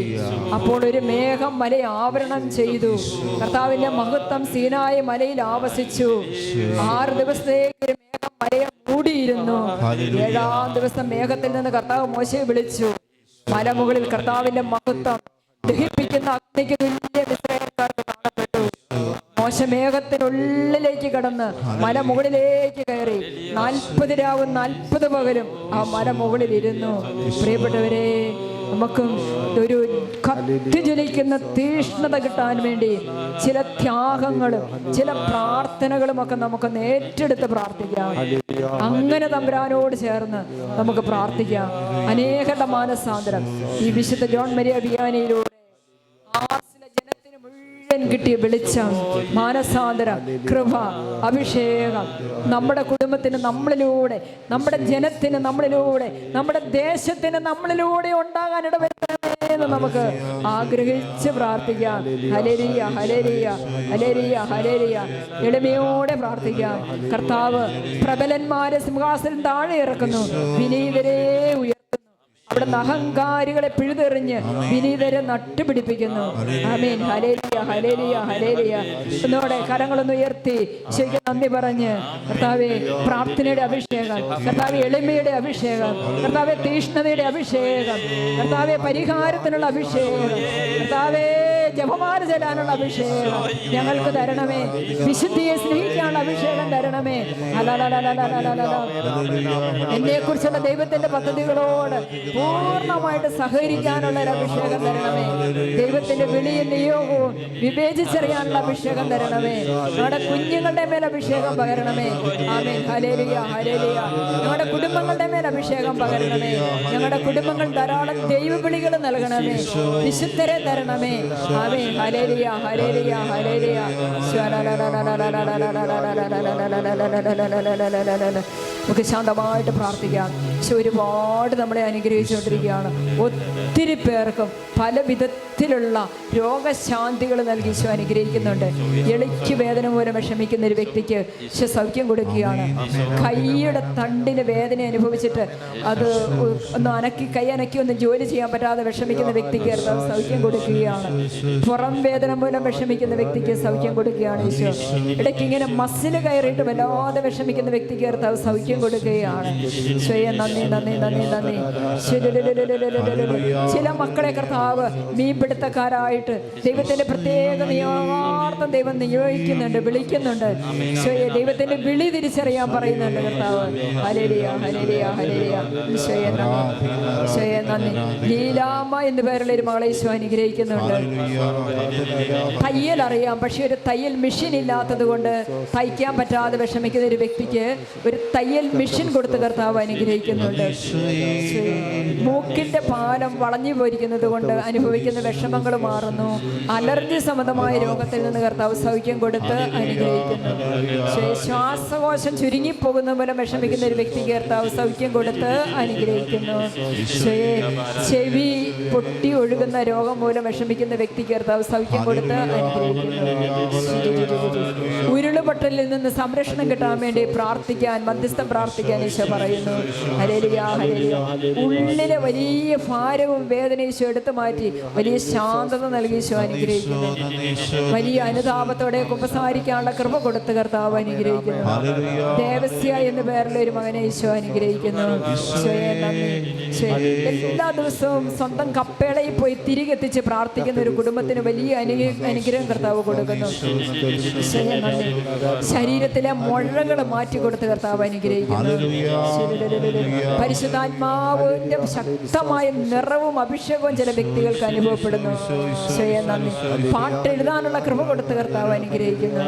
അപ്പോൾ ഒരു മേഘം മലയെ ആവരണം ചെയ്തു. കർത്താവിൻ്റെ മഹത്വം സീനായി മലയിൽ ആവസിച്ചു. 6 ദിവസത്തേക്ക് ഒരു മേഘം മലയെ മൂടിയിരുന്നു. 7-ാം ദിവസം മേഘത്തിൽ നിന്ന് കർത്താവ് മോശയെ വിളിച്ചു. മലമുകളിൽ കർത്താവിൻ്റെ മഹത്വം ദഹിപ്പിക്കുന്ന അഗ്നിക്ക് തുല്യ ഇസ്രായേൽക്കാർക്ക് കാണപ്പെട്ടു. മോശമേഘത്തിനുള്ളിലേക്ക് കടന്ന് മല മുകളിലേക്ക് കയറി 40 രാവും 40 പകലും ആ മല മുകളിലിരുന്നു. പ്രിയപ്പെട്ടവരെ, നമുക്കും ഒരു കത്തിജ്വലിക്കുന്ന തീഷ്ണത കിട്ടാൻ വേണ്ടി ചില ത്യാഗങ്ങളും ചില പ്രാർത്ഥനകളും ഒക്കെ നമുക്ക് ഏറ്റെടുത്ത് പ്രാർത്ഥിക്കാം. അങ്ങനെ തമ്പുരാനോട് ചേർന്ന് നമുക്ക് പ്രാർത്ഥിക്കാം. അനേകരുടെ മാനസാന്തരം ഈ വിശുദ്ധ ജോൺ മരിയ വിയാനിയിലൂടെ ജനത്തിന് മുഴുവൻ കിട്ടിയ വെളിച്ചം, മാനസാന്തരം, കൃപ, അഭിഷേകം നമ്മുടെ കുടുംബത്തിന് നമ്മളിലൂടെ, നമ്മുടെ ജനത്തിന് നമ്മളിലൂടെ, നമ്മുടെ ദേശത്തിന് നമ്മളിലൂടെ ഉണ്ടാകാൻ ഇടവരുത്തണമെന്ന് നമുക്ക് ആഗ്രഹിച്ച് പ്രാർത്ഥിക്കാം. ഹല്ലേലൂയ ഹല്ലേലൂയ ഹല്ലേലൂയ ഹല്ലേലൂയ. എളിമയോടെ പ്രാർത്ഥിക്കാം. കർത്താവ് പ്രബലന്മാരെ സിംഹാസനം താഴെ ഇറക്കുന്നു, വിനീതരെ ഉയർത്തുന്നു. അവിടുന്ന് അഹങ്കാരികളെ പിഴുതെറിഞ്ഞ് വിനീതരെ നട്ടുപിടിപ്പിക്കുന്നു. ആമേൻ. ഹല്ലേലൂയ ഹല്ലേലൂയ ഹല്ലേലൂയ. ഒന്നോടെ കരങ്ങളൊന്ന് ഉയർത്തി ശരിക്കും നന്ദി പറഞ്ഞ്, കർത്താവേ പ്രാർത്ഥനയുടെ അഭിഷേകം, കർത്താവേ എളിമയുടെ അഭിഷേകം, കർത്താവേ തീഷ്ണതയുടെ അഭിഷേകം, കർത്താവേ പരിഹാരത്തിനുള്ള അഭിഷേകം, കർത്താവേ ജപമാല ചെല്ലാനുള്ള അഭിഷേകം ഞങ്ങൾക്ക് തരണമേ. വിശുദ്ധിയെ സ്നേഹിക്കാനുള്ള അഭിഷേകം തരണമേ. എന്നെ കുറിച്ചുള്ള ദൈവത്തിന്റെ പദ്ധതികളോട് പൂർണ്ണമായിട്ട് സഹകരിക്കാനുള്ള ഒരു അഭിഷേകം തരണമേ. ദൈവത്തിന്റെ വിളിയും നിയോഗവും വിവേചിച്ചറിയാനുള്ള അഭിഷേകം തരണമേ. നമ്മുടെ കുഞ്ഞുങ്ങളുടെ മേൽ അഭിഷേകം പകരണമേ. ആമേൻ. ഹല്ലേലൂയ, ഹല്ലേലൂയ. ഞങ്ങളുടെ കുടുംബങ്ങളുടെ മേൽ അഭിഷേകം പകരണമേ. ഞങ്ങളുടെ കുടുംബങ്ങൾ ധാരാളം ദൈവവിളികൾ നൽകണമേ. വിശുദ്ധരെ തരണമേ. ആമേൻ. ഹല്ലേലൂയ, ഹല്ലേലൂയ, ഹല്ലേലൂയ. നമുക്ക് ശാന്തമായിട്ട് പ്രാർത്ഥിക്കാം. പക്ഷെ ഒരുപാട് നമ്മളെ അനുഗ്രഹിച്ചുകൊണ്ടിരിക്കുകയാണ്. ഒത്തിരി പേർക്കും പല വിധത്തിലുള്ള രോഗശാന്തികൾ നൽകി ഈശോ അനുഗ്രഹിക്കുന്നുണ്ട്. എളിക്ക് വേദന മൂലം വിഷമിക്കുന്ന ഒരു വ്യക്തിക്ക് ഈശോ സൗഖ്യം കൊടുക്കുകയാണ്. കൈയുടെ തണ്ടിന് വേദന അനുഭവിച്ചിട്ട് അത് ഒന്ന് കൈ അനക്കി ഒന്ന് ജോലി ചെയ്യാൻ പറ്റാതെ വിഷമിക്കുന്ന വ്യക്തിക്ക് സൗഖ്യം കൊടുക്കുകയാണ്. പുറം വേദന മൂലം വിഷമിക്കുന്ന വ്യക്തിക്ക് സൗഖ്യം കൊടുക്കുകയാണ് ഈശോ. ഇടയ്ക്ക് ഇങ്ങനെ മസിൽ കയറിയിട്ട് വല്ലാതെ വിഷമിക്കുന്ന വ്യക്തിക്ക് സൗഖ്യം കൊടുക്കുകയാണ്. ഈശോയെ നന്ദി, നന്ദി, നന്ദി, നന്ദി. ചില മക്കളെ കർത്താവ് മീൻപിടുത്തക്കാരായിട്ട് ദൈവത്തിന്റെ പ്രത്യേക നിയോഗാർത്ഥം ദൈവം നിയോഗിക്കുന്നുണ്ട്, വിളിക്കുന്നുണ്ട്. ഈശോയെ ദൈവത്തിന്റെ വിളി തിരിച്ചറിയാൻ പറയുന്നുണ്ട് കർത്താവ്. ഹല്ലേലൂയ, ഹല്ലേലൂയ, ഹല്ലേലൂയ. ഈശോയെ നന്ദി, ഈശോയെ നന്ദി. ലീലാമ്മ എന്ന് പേരുള്ള ഒരു മകളെ ഈശോ അനുഗ്രഹിക്കുന്നുണ്ട്. തയ്യൽ അറിയാം, പക്ഷെ ഒരു തയ്യൽ മെഷീൻ ഇല്ലാത്തത് കൊണ്ട് തയ്ക്കാൻ പറ്റാതെ വിഷമിക്കുന്ന ഒരു വ്യക്തിക്ക് ഒരു തയ്യൽ മെഷീൻ കൊടുത്ത് കർത്താവ് അനുഗ്രഹിക്കുന്നുണ്ട്. മൂക്കിന്റെ പാലം വളഞ്ഞു പോയിരിക്കുന്നത് കൊണ്ട് അനുഭവിക്കുന്ന വിഷമങ്ങൾ മാറുന്നു. അലർജി സംബന്ധമായ രോഗത്തിൽ നിന്ന് കർത്താവ് സൗഖ്യം കൊടുത്ത് അനുഗ്രഹിക്കുന്നു. ശ്വാസകോശം ചുരുങ്ങിപ്പോകുന്ന മൂലം വിഷമിക്കുന്ന ഒരു വ്യക്തിക്ക് കർത്താവ് സൗഖ്യം കൊടുത്ത് അനുഗ്രഹിക്കുന്നു. ചെവി പൊട്ടി ഒഴുകുന്ന രോഗം മൂലം വിഷമിക്കുന്ന വ്യക്തിക്ക് കർത്താവ് സൗഖ്യം കൊടുത്ത് അനുഗ്രഹിക്കുന്നു. ഉരുളുപൊട്ടലിൽ നിന്ന് സംരക്ഷണം കിട്ടാൻ വേണ്ടി പ്രാർത്ഥിക്കാൻ, മധ്യസ്ഥം പ്രാർത്ഥിക്കാൻ ഈശോ പറയുന്നു. Hallelujah, hallelujah. ഉള്ളിലെ വലിയ ഭാരവും വേദന ഈശോ എടുത്തു മാറ്റി വലിയ ശാന്തത നൽകി ഈശോ അനുഗ്രഹിക്കുന്നു. വലിയ അനുതാപത്തോടെ കുമ്പസാരിക്കാനുള്ള കൃപ കൊടുത്ത് കർത്താവ് അനുഗ്രഹിക്കുന്നു. ദേവസ്യ എന്ന പേരിലെ ഒരു മകനെ ഈശോ അനുഗ്രഹിക്കുന്നു. ഈശോയെ നന്ദി. എല്ലാ ദിവസവും സ്വന്തം കപ്പേളയിൽ പോയി തിരികെത്തിച്ച് പ്രാർത്ഥിക്കുന്ന ഒരു കുടുംബത്തിന് വലിയ അനുഗ്രഹം കർത്താവ് കൊടുക്കുന്നു. ഈശോയെ നന്ദി. ശരീരത്തിലെ മുഴകൾ മാറ്റി കൊടുത്ത് കർത്താവ് അനുഗ്രഹിക്കുന്നു. പരിശുദ്ധാത്മാവിന്റെ ശക്തമായ നിറവും അഭിഷേകവും ചില വ്യക്തികൾക്ക് അനുഭവപ്പെടുന്നു. ഈശോയെ നന്ദി. പാട്ട് എഴുതാനുള്ള കൃപ കൊടുത്ത് കർത്താവ് അനുഗ്രഹിക്കുന്നു.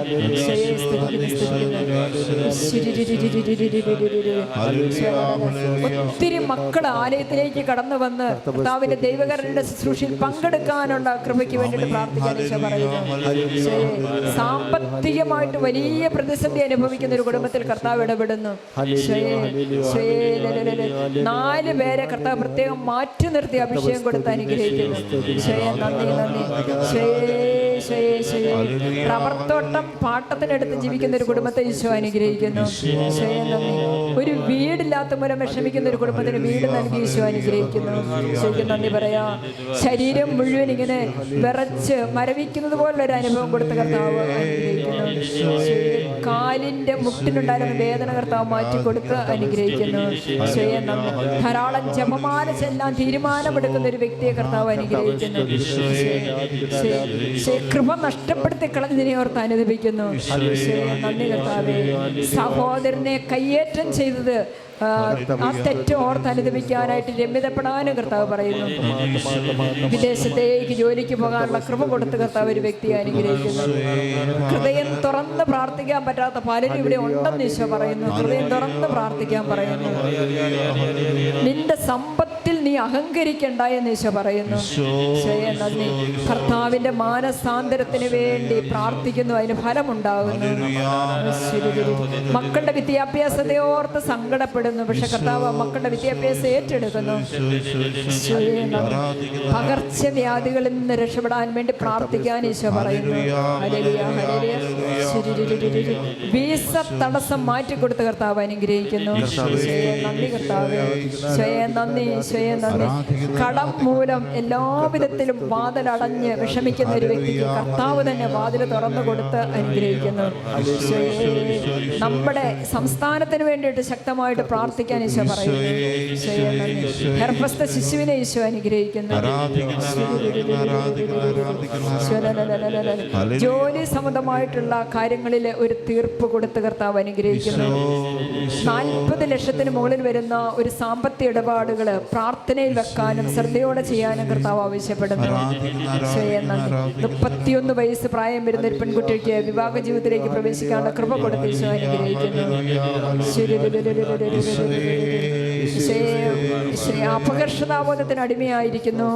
ഒത്തിരി മക്കൾ ആലയത്തിലേക്ക് കടന്നു വന്ന് കർത്താവിന്റെ ദൈവകരുടെ ശുശ്രൂഷയിൽ പങ്കെടുക്കാനുള്ള കൃപയ്ക്ക് വേണ്ടിയിട്ട് പ്രാർത്ഥിക്കാൻ ഈശോ പറയുന്നു. സാമ്പത്തികമായിട്ട് വലിയ പ്രതിസന്ധി അനുഭവിക്കുന്ന ഒരു കുടുംബത്തിൽ കർത്താവ് ഇടപെടുന്നു. 4 പേരെ കർത്താവ് പ്രത്യേകം മാറ്റി നിർത്തി അഭിഷേകം കൊടുത്ത് അനുഗ്രഹിക്കുന്നു. നന്ദി, നന്ദി. റബ്ബർ തോട്ടം പാട്ടത്തിനടുത്ത് ജീവിക്കുന്ന ഒരു കുടുംബത്തെ ഈശോ അനുഗ്രഹിക്കുന്നു. നന്ദി. ഒരു വീടില്ലാത്ത മൂലം വിഷമിക്കുന്ന ഒരു കുടുംബത്തിന് വീട് നൽകി ഈശോ അനുഗ്രഹിക്കുന്നു. ഈശോയ്ക്ക് നന്ദി പറയാ. ശരീരം മുഴുവൻ ഇങ്ങനെ വിറച്ച് മരവിക്കുന്നത് പോലുള്ളൊരു അനുഭവം കൊടുത്ത് കർത്താവ് അനുഗ്രഹിക്കുന്നു. കാലിന്റെ മുട്ടിനുണ്ടായിരുന്ന വേദന കർത്താവ് മാറ്റിക്കൊടുത്ത് അനുഗ്രഹിക്കുന്നു. നന്ദി. ധാരാളം ജപമാല ചെല്ലാൻ തീരുമാനമെടുക്കുന്ന ഒരു വ്യക്തിയെ കർത്താവ് അനുഗ്രഹിക്കുന്നു. കൃപ നഷ്ടപ്പെടുത്തി കളഞ്ഞതിനെ ഓർത്ത് അനുദപിക്കുന്നു. നന്ദി കർത്താവേ. സഹോദരനെ കയ്യേറ്റം ചെയ്തത് ആ തെറ്റ് ഓർത്ത് അനുദപിക്കാനായിട്ട് രമ്യതപ്പെടാനും കർത്താവ് പറയുന്നു. വിദേശത്തേക്ക് ജോലിക്ക് പോകാനുള്ള കൃപ കൊടുത്ത് കർത്താവ് ഒരു വ്യക്തിയെ അനുഗ്രഹിക്കുന്നു. ഹൃദയം തുറന്ന് പ്രാർത്ഥിക്കാൻ പറ്റാത്ത പലരും ഇവിടെ ഉണ്ടെന്ന് ഈശോ പറയുന്നു. ഹൃദയം തുറന്ന് പ്രാർത്ഥിക്കാൻ പറയുന്നു. നിന്റെ സമ്പത്തിൽ നീ അഹങ്കരിക്കണ്ട എന്ന് ഈശോ പറയുന്നു. നന്ദി. കർത്താവിന്റെ മാനസാന്തരത്തിന് വേണ്ടി പ്രാർത്ഥിക്കുന്നു. അതിന് ഫലമുണ്ടാകുന്നു. മക്കളുടെ വിദ്യാഭ്യാസത്തെ ഓർത്ത് സങ്കടപ്പെടുന്നു. പക്ഷെ കർത്താവ് മക്കളുടെ വിദ്യാഭ്യാസം ഏറ്റെടുക്കുന്നു. പകർച്ചവ്യാധികളിൽ നിന്ന് രക്ഷപ്പെടാൻ വേണ്ടി പ്രാർത്ഥിക്കാൻ ഈശോ പറയുന്നു. വീസ തടസ്സം മാറ്റിക്കൊടുത്ത കർത്താവ് അനുഗ്രഹിക്കുന്നു. നന്ദി കർത്താവേ, നന്ദി, നന്ദി. കടം മൂലം എല്ലാവിധത്തിലും വാതിലടഞ്ഞ് വിഷമിക്കുന്ന ഒരു വ്യക്തിക്ക് കർത്താവ് തന്നെ വാതിൽ തുറന്നു കൊടുത്ത് അനുഗ്രഹിക്കുന്നു. നമ്മുടെ സംസ്ഥാനത്തിന് വേണ്ടിയിട്ട് ശക്തമായിട്ട് പ്രാർത്ഥിക്കാൻ ഈശോ പറയുന്നു. ഗർഭസ്ഥ ശിശുവിനെ ഈശോ അനുഗ്രഹിക്കുന്നു. ജോലി സംബന്ധമായിട്ടുള്ള കാര്യങ്ങളിൽ ഒരു തീർപ്പ് കൊടുത്ത് കർത്താവ് അനുഗ്രഹിക്കുന്നു. 40 ലക്ഷത്തിന് മുകളിൽ വരുന്ന ഒരു സാമ്പത്തിക ഇടപാടുകൾ പ്രാർത്ഥനയിൽ വെക്കാനും ശ്രദ്ധയോടെ ചെയ്യാനും കർത്താവ് ആവശ്യപ്പെടുന്നു. 31 വയസ്സ് പ്രായം വരുന്ന ഒരു പെൺകുട്ടിക്ക് വിവാഹ ജീവിതത്തിലേക്ക് പ്രവേശിക്കാനുള്ള കൃപ കൊടുത്ത് ഈശോ അനുഗ്രഹിക്കുന്നു. അപകർഷതാബോധത്തിന് അടിമയായിരിക്കുന്നു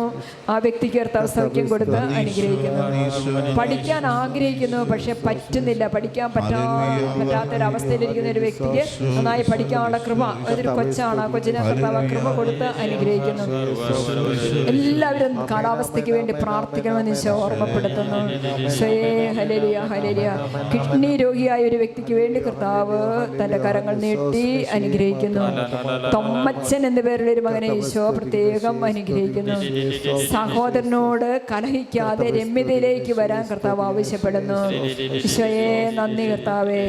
ആ വ്യക്തിക്ക് കർത്താവ് സൗഖ്യം കൊടുത്ത് അനുഗ്രഹിക്കുന്നു. പഠിക്കാൻ ആഗ്രഹിക്കുന്നു, പക്ഷെ പറ്റുന്നില്ല. പഠിക്കാൻ പറ്റാത്തൊരവസ്ഥയിലിരിക്കുന്ന ഒരു വ്യക്തിക്ക് നന്നായി പഠിക്കാനുള്ള കൃപ, അതൊരു കൊച്ചാണ്, ആ കൊച്ചിനെ കർത്താവ് കൃപ കൊടുത്ത് അനുഗ്രഹിക്കുന്നു. എല്ലാവരും കാലാവസ്ഥയ്ക്ക് വേണ്ടി പ്രാർത്ഥിക്കണമെന്ന് ഈശോ ഓർമ്മപ്പെടുത്തുന്നു. Hallelujah, hallelujah. കിഡ്നി രോഗിയായ ഒരു വ്യക്തിക്ക് വേണ്ടി കർത്താവ് തന്റെ കരങ്ങൾ നീട്ടി അനുഗ്രഹിക്കുന്നു. തൊമ്മച്ചൻ എന്ന പേരുള്ള ഒരു മകനെ ഈശോ പ്രത്യേകം അനുഗ്രഹിക്കുന്നു. സഹോദരനോട് കലഹിക്കാതെ രമ്യതയിലേക്ക് വരാൻ കർത്താവ് ആവശ്യപ്പെടുന്നു. ഈശോയെ നന്ദി കർത്താവേ.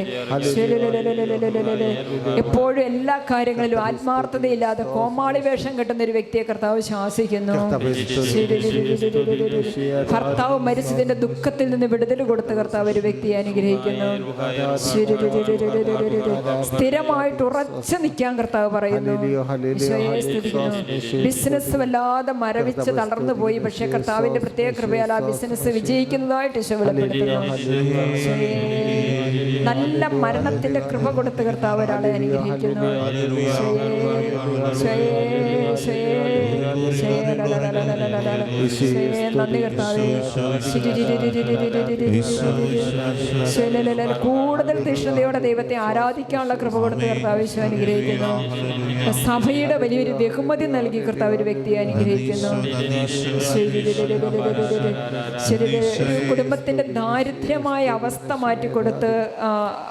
എപ്പോഴും എല്ലാ കാര്യങ്ങളിലും ആത്മാർത്ഥതയില്ലാതെ കോമാളി വേഷം കെട്ടുന്ന ഒരു വ്യക്തിയെ കർത്താവ് ശാസിക്കുന്നു. ഭർത്താവ് മരിച്ചതിന്റെ ദുഃഖത്തിൽ നിന്ന് വിടുതൽ കൊടുത്ത കർത്താവ് ഒരു വ്യക്തിയെ അനുഗ്രഹിക്കുന്നു. സ്ഥിരമായിട്ട് ഉറച്ചു നിൽക്കാൻ കർത്താവ് പറയുന്നു. ബിസിനസ് വല്ലാതെ മരവിച്ച് തളർന്നു പോയി, പക്ഷെ കർത്താവിന്റെ പ്രത്യേക കൃപയാൽ ആ ബിസിനസ് വിജയിക്കുന്നതായിട്ട് ഈശോ വെളിപ്പെടുത്തുന്നു. നല്ല മരണത്തിന്റെ കൃപ കൊടുത്ത് കർത്താവ് ഒരാളെ അനുഗ്രഹിക്കുന്നു. നന്ദി കർത്താവേ. കൂടുതൽ തീഷ്ണതയോടെ ദൈവത്തെ ആരാധിക്കാനുള്ള കൃപ കൊടുത്ത് കർത്താവ് ഈശോ അനുഗ്രഹിക്കുന്നു. സഭയുടെ വലിയൊരു ബഹുമതി നൽകി കർത്താവ് ഒരു വ്യക്തിയെ അനുഗ്രഹിക്കുന്നു. ഒരു കുടുംബത്തിന്റെ ദാരിദ്ര്യമായ അവസ്ഥ മാറ്റിക്കൊടുത്ത്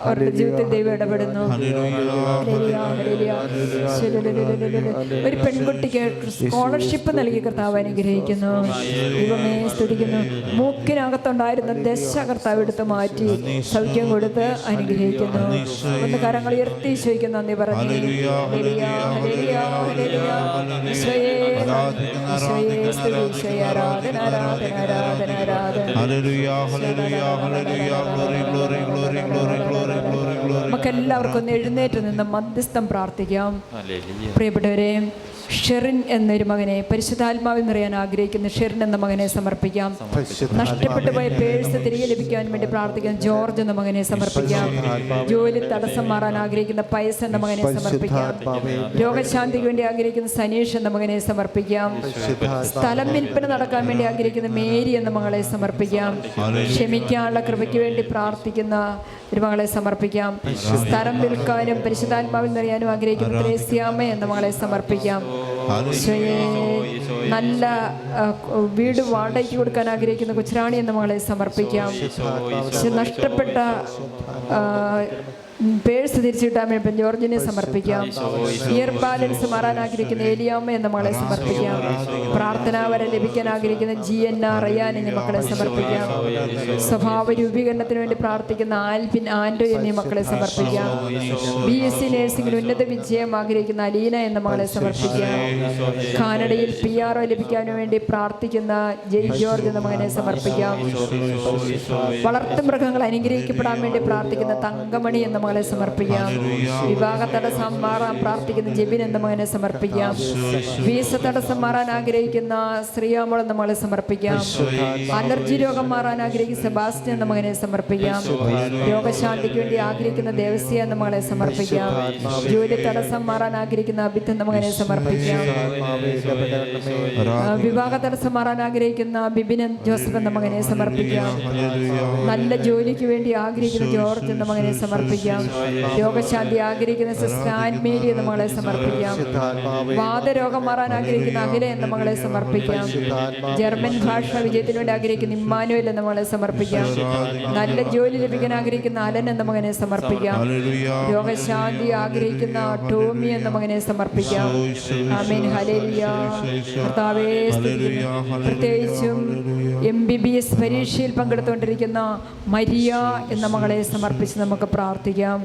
അവരുടെ ജീവിതത്തിൽ ദൈവം ഇടപെടുന്നു. ഒരു പെൺകുട്ടിക്ക് സ്കോളർഷിപ്പ് നൽകി കർത്താവ് അനുഗ്രഹിക്കുന്നു. ദൈവമേ സ്തുതിക്കുന്നു. മൂക്കിനകത്തുണ്ടായിരുന്ന ദശ കർത്താവ് എടുത്ത് മാറ്റി സൗഖ്യം കൊടുത്ത് അനുഗ്രഹിക്കുന്നു. ഒന്ന് കരങ്ങൾ ഉയർത്തി ഈശോയ്ക്ക് നന്ദി പറഞ്ഞു. നമുക്കെല്ലാവർക്കും ഒന്ന് എഴുന്നേറ്റ് നിന്ന് മധ്യസ്ഥം പ്രാർത്ഥിക്കാം. പ്രിയപ്പെട്ടവരെ, ഷെറിൻ എന്നൊരു മകനെ, പരിശുദ്ധാത്മാവിൽ നിറയാൻ ആഗ്രഹിക്കുന്ന ഷെറിൻ എന്ന മകനെ സമർപ്പിക്കാം. നഷ്ടപ്പെട്ടു പോയ പേഴ്സ് തിരികെ ലഭിക്കാൻ വേണ്ടി പ്രാർത്ഥിക്കാം. ജോർജ് എന്ന മകനെ സമർപ്പിക്കാം. ജോലി തടസ്സം മാറാൻ ആഗ്രഹിക്കുന്ന പൈസ എന്ന മകനെ സമർപ്പിക്കാം. രോഗശാന്തിക്ക് വേണ്ടി ആഗ്രഹിക്കുന്ന സനീഷ് എന്ന മകനെ സമർപ്പിക്കാം. സ്ഥലം വിൽപ്പന നടക്കാൻ വേണ്ടി ആഗ്രഹിക്കുന്ന മേരി എന്ന മകളെ സമർപ്പിക്കാം. ക്ഷമിക്കാനുള്ള കൃപയ്ക്ക് വേണ്ടി പ്രാർത്ഥിക്കുന്ന ഒരു മകളെ സമർപ്പിക്കാം. സ്ഥലം വിൽക്കാനും പരിശുദ്ധാത്മാവിൽ നിറയാനും ആഗ്രഹിക്കുന്ന ത്രേസ്യാമ്മ എന്ന മകളെ സമർപ്പിക്കാം. നല്ല വീട് വാടകയ്ക്ക് കൊടുക്കാൻ ആഗ്രഹിക്കുന്ന കൊച്ചുറാണി എന്ന മകളെ സമർപ്പിക്കാം. നഷ്ടപ്പെട്ട പേഴ്സ് തിരിച്ചു കിട്ടാൻ വേണ്ടി ജോർജിനെ സമർപ്പിക്കാം. ഇയർ ബാലൻസ് മാറാൻ ആഗ്രഹിക്കുന്ന ഏലിയാമ്മ എന്ന മകളെ സമർപ്പിക്കാം. പ്രാർത്ഥനാ വരം ലഭിക്കാൻ ആഗ്രഹിക്കുന്ന GNR റയാൻ എന്നീ മക്കളെ സമർപ്പിക്കാം. സ്വഭാവ രൂപീകരണത്തിന് വേണ്ടി പ്രാർത്ഥിക്കുന്ന ആൽപിൻ ആൻഡോ എന്നീ മക്കളെ സമർപ്പിക്കാം. BSc നഴ്സിംഗിൽ ഉന്നത വിജയം ആഗ്രഹിക്കുന്ന അലീന എന്ന മകളെ സമർപ്പിക്കാം. കാനഡയിൽ PRO ലഭിക്കാൻ വേണ്ടി പ്രാർത്ഥിക്കുന്ന ജയ് ജോർജ് എന്ന മകനെ സമർപ്പിക്കാം. വളർത്തുമൃഗങ്ങൾ അനുഗ്രഹിക്കപ്പെടാൻ വേണ്ടി പ്രാർത്ഥിക്കുന്ന തങ്കമണി എന്ന മകളെ സമർപ്പിക്കാം. വിവാഹ തടസ്സം മാറാൻ പ്രാർത്ഥിക്കുന്ന ജെബിൻ എന്ന മകനെ സമർപ്പിക്കാം. വീസ തടസ്സം മാറാൻ ആഗ്രഹിക്കുന്ന ശ്രീയാമോൾ എന്ന മകളെ സമർപ്പിക്കാം. അലർജി രോഗം മാറാൻ ആഗ്രഹിക്കുന്ന സെബാസ്റ്റ്യൻ എന്ന മകനെ സമർപ്പിക്കാം. രോഗശാന്തിക്ക് വേണ്ടി ആഗ്രഹിക്കുന്ന ദേവസ്യ എന്ന മകളെ സമർപ്പിക്കാം. ജോലി തടസ്സം മാറാൻ ആഗ്രഹിക്കുന്ന അബിത്ത് എന്ന മകനെ സമർപ്പിക്കാം. വിവാഹ തടസ്സം മാറാൻ ആഗ്രഹിക്കുന്ന ബിബിൻ ജോസഫ് എന്ന മകനെ സമർപ്പിക്കാം. നല്ല ജോലിക്ക് വേണ്ടി ആഗ്രഹിക്കുന്ന ജോർജ് എന്ന മകനെ സമർപ്പിക്കാം. രോഗശാന്തി ആഗ്രഹിക്കുന്ന സിസ്റ്റർ ആൻമേരി എന്ന മകളെ സമർപ്പിക്കാം. വാതരോഗം മാറാൻ ആഗ്രഹിക്കുന്ന അഖില എന്ന മകളെ സമർപ്പിക്കാം. ജർമ്മൻ ഭാഷ വിജയത്തിന് വേണ്ടി ആഗ്രഹിക്കുന്ന ഇമ്മാനുവൽ എന്ന മകളെ സമർപ്പിക്കാം. നല്ല ജോലി ലഭിക്കാൻ ആഗ്രഹിക്കുന്ന അലൻ എന്ന മകനെ സമർപ്പിക്കാം. രോഗശാന്തി ആഗ്രഹിക്കുന്ന ടോമി എന്ന മകനെ സമർപ്പിക്കാം. ആമേൻ. ഹല്ലേലൂയ. കർത്താവേ, പ്രത്യേകിച്ചും MBBS പരീക്ഷയിൽ പങ്കെടുത്തുകൊണ്ടിരിക്കുന്ന മരിയ എന്ന മകളെ സമർപ്പിച്ച് നമുക്ക് പ്രാർത്ഥിക്കാം.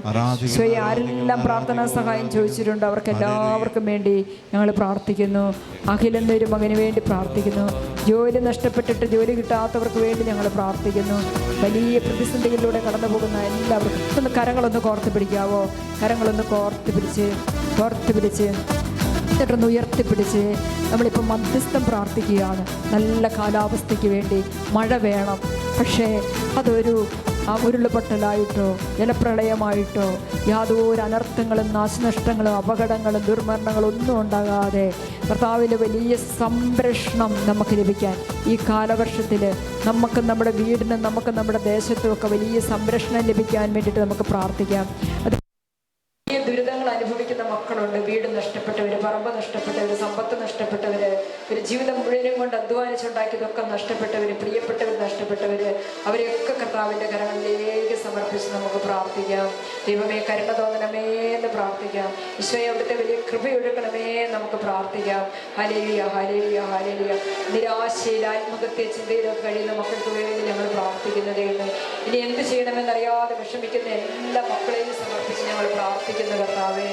ആരെല്ലാം പ്രാർത്ഥനാ സഹായം ചോദിച്ചിട്ടുണ്ട് അവർക്ക് എല്ലാവർക്കും വേണ്ടി ഞങ്ങൾ പ്രാർത്ഥിക്കുന്നു. അഖിലെന്നൊരു മകന് വേണ്ടി പ്രാർത്ഥിക്കുന്നു. ജോലി നഷ്ടപ്പെട്ടിട്ട് ജോലി കിട്ടാത്തവർക്ക് വേണ്ടി ഞങ്ങൾ പ്രാർത്ഥിക്കുന്നു. വലിയ പ്രതിസന്ധികളിലൂടെ കടന്നു പോകുന്ന എല്ലാവർക്കും ഒന്ന് കരങ്ങളൊന്ന് കോർത്ത് പിടിക്കാവോ? കരങ്ങളൊന്ന് കോർത്ത് പിടിച്ച് എന്നിട്ടൊന്ന് ഉയർത്തിപ്പിടിച്ച് നമ്മളിപ്പോൾ മധ്യസ്ഥം പ്രാർത്ഥിക്കുകയാണ്. നല്ല കാലാവസ്ഥയ്ക്ക് വേണ്ടി മഴ വേണം. പക്ഷേ അതൊരു ഉരുളുപൊട്ടലായിട്ടോ ജലപ്രളയമായിട്ടോ യാതൊരു അനർത്ഥങ്ങളും നാശനഷ്ടങ്ങളും അപകടങ്ങളും ദുർമരണങ്ങളും ഒന്നും ഉണ്ടാകാതെ കർത്താവിൻ്റെ വലിയ സംരക്ഷണം നമുക്ക് ലഭിക്കാൻ ഈ കാലവർഷത്തിൽ നമുക്ക് നമ്മുടെ വീടിനും നമുക്ക് നമ്മുടെ ദേശത്തുമൊക്കെ വലിയ സംരക്ഷണം ലഭിക്കാൻ വേണ്ടിയിട്ട് നമുക്ക് പ്രാർത്ഥിക്കാം. ദുരിതങ്ങൾ അനുഭവിക്കുന്ന മക്കളുണ്ട്. വീട് നഷ്ടപ്പെട്ടവർ, പറമ്പ് നഷ്ടപ്പെട്ടവർ, സമ്പത്ത് നഷ്ടപ്പെട്ടവർ, ഒരു ജീവിതം മുഴുവനും കൊണ്ട് അധ്വാനിച്ചുണ്ടാക്കിയതൊക്കെ നഷ്ടപ്പെട്ടവർ, പ്രിയപ്പെട്ടവർ നഷ്ടപ്പെട്ടവർ, അവരെയൊക്കെ കർത്താവിൻ്റെ കരങ്ങളിലേക്ക് സമർപ്പിച്ച് നമുക്ക് പ്രാർത്ഥിക്കാം. ദൈവമേ, കരുണ തോന്നണമേ എന്ന് പ്രാർത്ഥിക്കാം. ഈശോയെ, അവിടുത്തെ വലിയ കൃപയൊഴുക്കണമേ നമുക്ക് പ്രാർത്ഥിക്കാം. ഹല്ലേലൂയ, ഹല്ലേലൂയ, ഹല്ലേലൂയ. നിരാശയിൽ ആത്മഹത്യ ചിന്തയിലൊക്കെ കഴിയുന്ന മക്കൾക്ക് വേണ്ടി ഞങ്ങൾ പ്രാർത്ഥിക്കുന്നതേയുള്ളൂ. ഇനി എന്ത് ചെയ്യണമെന്നറിയാതെ വിഷമിക്കുന്ന എല്ലാ മക്കളെയും സമർപ്പിച്ച് ഞങ്ങൾ പ്രാർത്ഥിക്കുന്ന കർത്താവേ,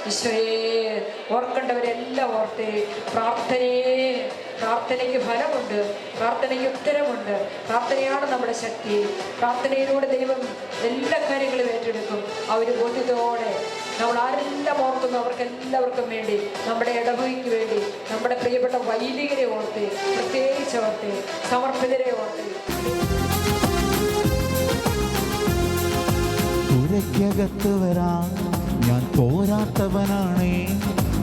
ഈശോയെ, ഓർക്കേണ്ടവരെല്ലാം ഓർത്തേ. പ്രാർത്ഥനയ്ക്ക് ഫലമുണ്ട്, പ്രാർത്ഥനയ്ക്ക് ഉത്തരമുണ്ട്. പ്രാർത്ഥനയാണ് നമ്മുടെ ശക്തി. പ്രാർത്ഥനയിലൂടെ ദൈവം എല്ലാ കാര്യങ്ങളും ഏറ്റെടുക്കും. ആ ഒരു ബോധ്യത്തോടെ നമ്മൾ ആരെല്ലാം ഓർക്കുന്നു അവർക്കെല്ലാവർക്കും വേണ്ടി, നമ്മുടെ ഇടവകയ്ക്ക് വേണ്ടി, നമ്മുടെ പ്രിയപ്പെട്ട വൈദികരെ ഓർത്തേ, പ്രത്യേകിച്ച് ഓർത്തേ, സമർപ്പിതരെ ഓർത്തേ. പുരയ്ക്കകത്ത് വരാൻ ഞാൻ പോരാത്തവനാണേ,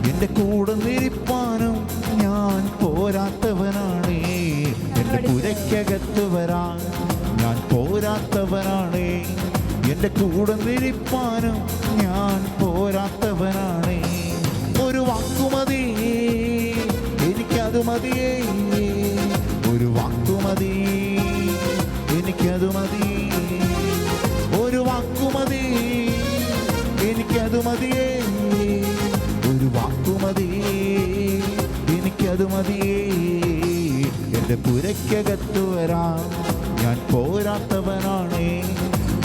എൻ്റെ കൂടെ നിരിപ്പാനും ഞാൻ പോരാത്തവനാണേ. എൻ്റെ പുരയ്ക്കകത്ത് വരാൻ ഞാൻ പോരാത്തവനാണേ, എൻ്റെ കൂടെ നിരിപ്പാനും ഞാൻ പോരാത്തവനാണേ. ഒരു വാക്കുമതി എനിക്കത് മതിയേ, ഒരു വാക്കുമതി എനിക്കത് മതി, ഒരു വാക്കുമതി എനിക്കത് മതിയേ, ഒരു വാക്കുമതി എനിക്കത് മതിയേ. എൻ്റെ പുരയ്ക്കകത്ത് വരാൻ ഞാൻ പോരാത്തവനാണേ,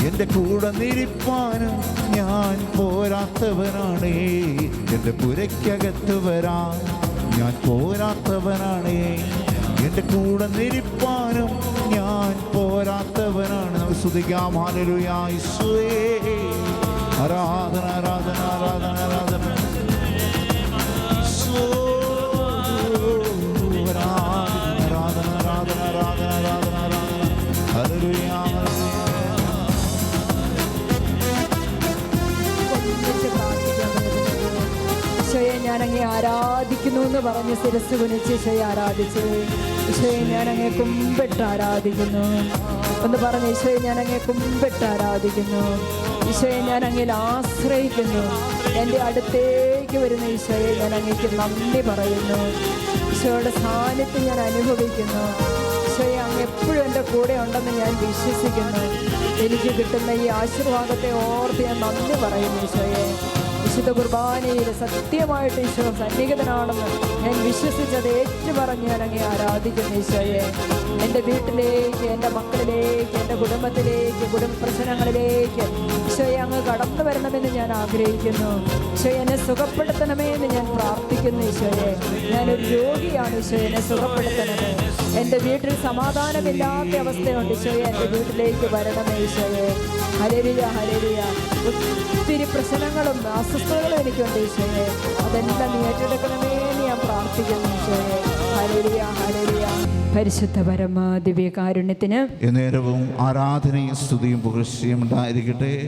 എൻ്റെ കൂടെ നിരിപ്പാനും ഞാൻ പോരാത്തവനാണേ. എൻ്റെ പുരയ്ക്കകത്ത് വരാൻ ഞാൻ പോരാത്തവനാണേ, എൻ്റെ കൂടെ നിരിപ്പാനും ഞാൻ പോരാത്തവനാണ്. നമുക്ക് സ്തുതിക്കാം. ഹല്ലേലൂയ. യേശുവേ, ആരാധന, ആരാധന, ആരാധന, ആരാധന. ആരാധന, ആരാധന, ആരാധന, ആരാധന, ആരാധന. ഹല്ലേലൂയ. ഈശോയെ, ഞാൻ അങ്ങേ ആരാധിക്കുന്നു എന്ന് പറഞ്ഞ് ശിരസ് കുനിച്ച് ഈശോയെ ആരാധിച്ച്. ഈശോയെ, ഞാൻ അങ്ങേ കുമ്പിട്ട് ആരാധിക്കുന്നു എന്ന് പറഞ്ഞ് ഈശോയെ, ഞാൻ അങ്ങേ കുമ്പിട്ട് ആരാധിക്കുന്നു. ഈശോയെ, ഞാൻ അങ്ങയിൽ ആശ്രയിക്കുന്നു. എൻ്റെ അടുത്തേക്ക് വരുന്ന ഈശോയെ, ഞാൻ അങ്ങേക്ക് നന്ദി പറയുന്നു. ഈശോയുടെ സാന്നിധ്യം ഞാൻ അനുഭവിക്കുന്നു. ഈശോയെ, അങ്ങ് എപ്പോഴും എൻ്റെ കൂടെ ഉണ്ടെന്ന് ഞാൻ വിശ്വസിക്കുന്നു. എനിക്ക് കിട്ടുന്ന ഈ ആശീർവാദത്തെ ഓർത്ത് ഞാൻ നന്ദി പറയുന്നു. ഈശോയെ, വിശുദ്ധ കുർബാനയിൽ സത്യമായിട്ട് ഈശോ സന്നിഹിതനാണെന്ന് ഞാൻ വിശ്വസിച്ചത് ഏറ്റുപറഞ്ഞ് ഞാൻ അങ്ങേ ആരാധിക്കുന്നു. ഈശോയെ, എൻ്റെ വീട്ടിലേക്ക്, എൻ്റെ മക്കളിലേക്ക്, എൻ്റെ കുടുംബത്തിലേക്ക്, കുടുംബ പ്രശ്നങ്ങളിലേക്ക് ഈശോയെ അങ്ങ് കടന്നു വരണമെന്ന് ഞാൻ ആഗ്രഹിക്കുന്നു. ഈശോയെ, എന്നെ സുഖപ്പെടുത്തണമേ എന്ന് ഞാൻ പ്രാർത്ഥിക്കുന്നു. ഈശോയെ, ഞാനൊരു രോഗിയാണ്. ഈശോയെ, എന്നെ സുഖപ്പെടുത്തണമേ. എൻ്റെ വീട്ടിൽ സമാധാനമില്ലാത്ത അവസ്ഥയുണ്ട്. ഈശോയെ, എൻ്റെ വീട്ടിലേക്ക് വരണമേ. ഈശോയെ, ഹല്ലേലൂയ, ഹല്ലേലൂയ. ഒത്തിരി പ്രശ്നങ്ങളും അസ്വസ്ഥതകളും എനിക്കുണ്ട്. ഈശോയെ, അതെല്ലാം നീ ഏറ്റെടുക്കണമേ എന്ന് ഞാൻ പ്രാർത്ഥിക്കുന്നു. ഈശോയെ, ഹല്ലേലൂയ, ഹല്ലേലൂയ. പരിശുദ്ധ പരമ ദിവ്യകാരുണ്യത്തിന് എന്നേരവും ആരാധനയും സ്തുതിയും പുകഴ്ചയും ഉണ്ടായിരിക്കട്ടെ.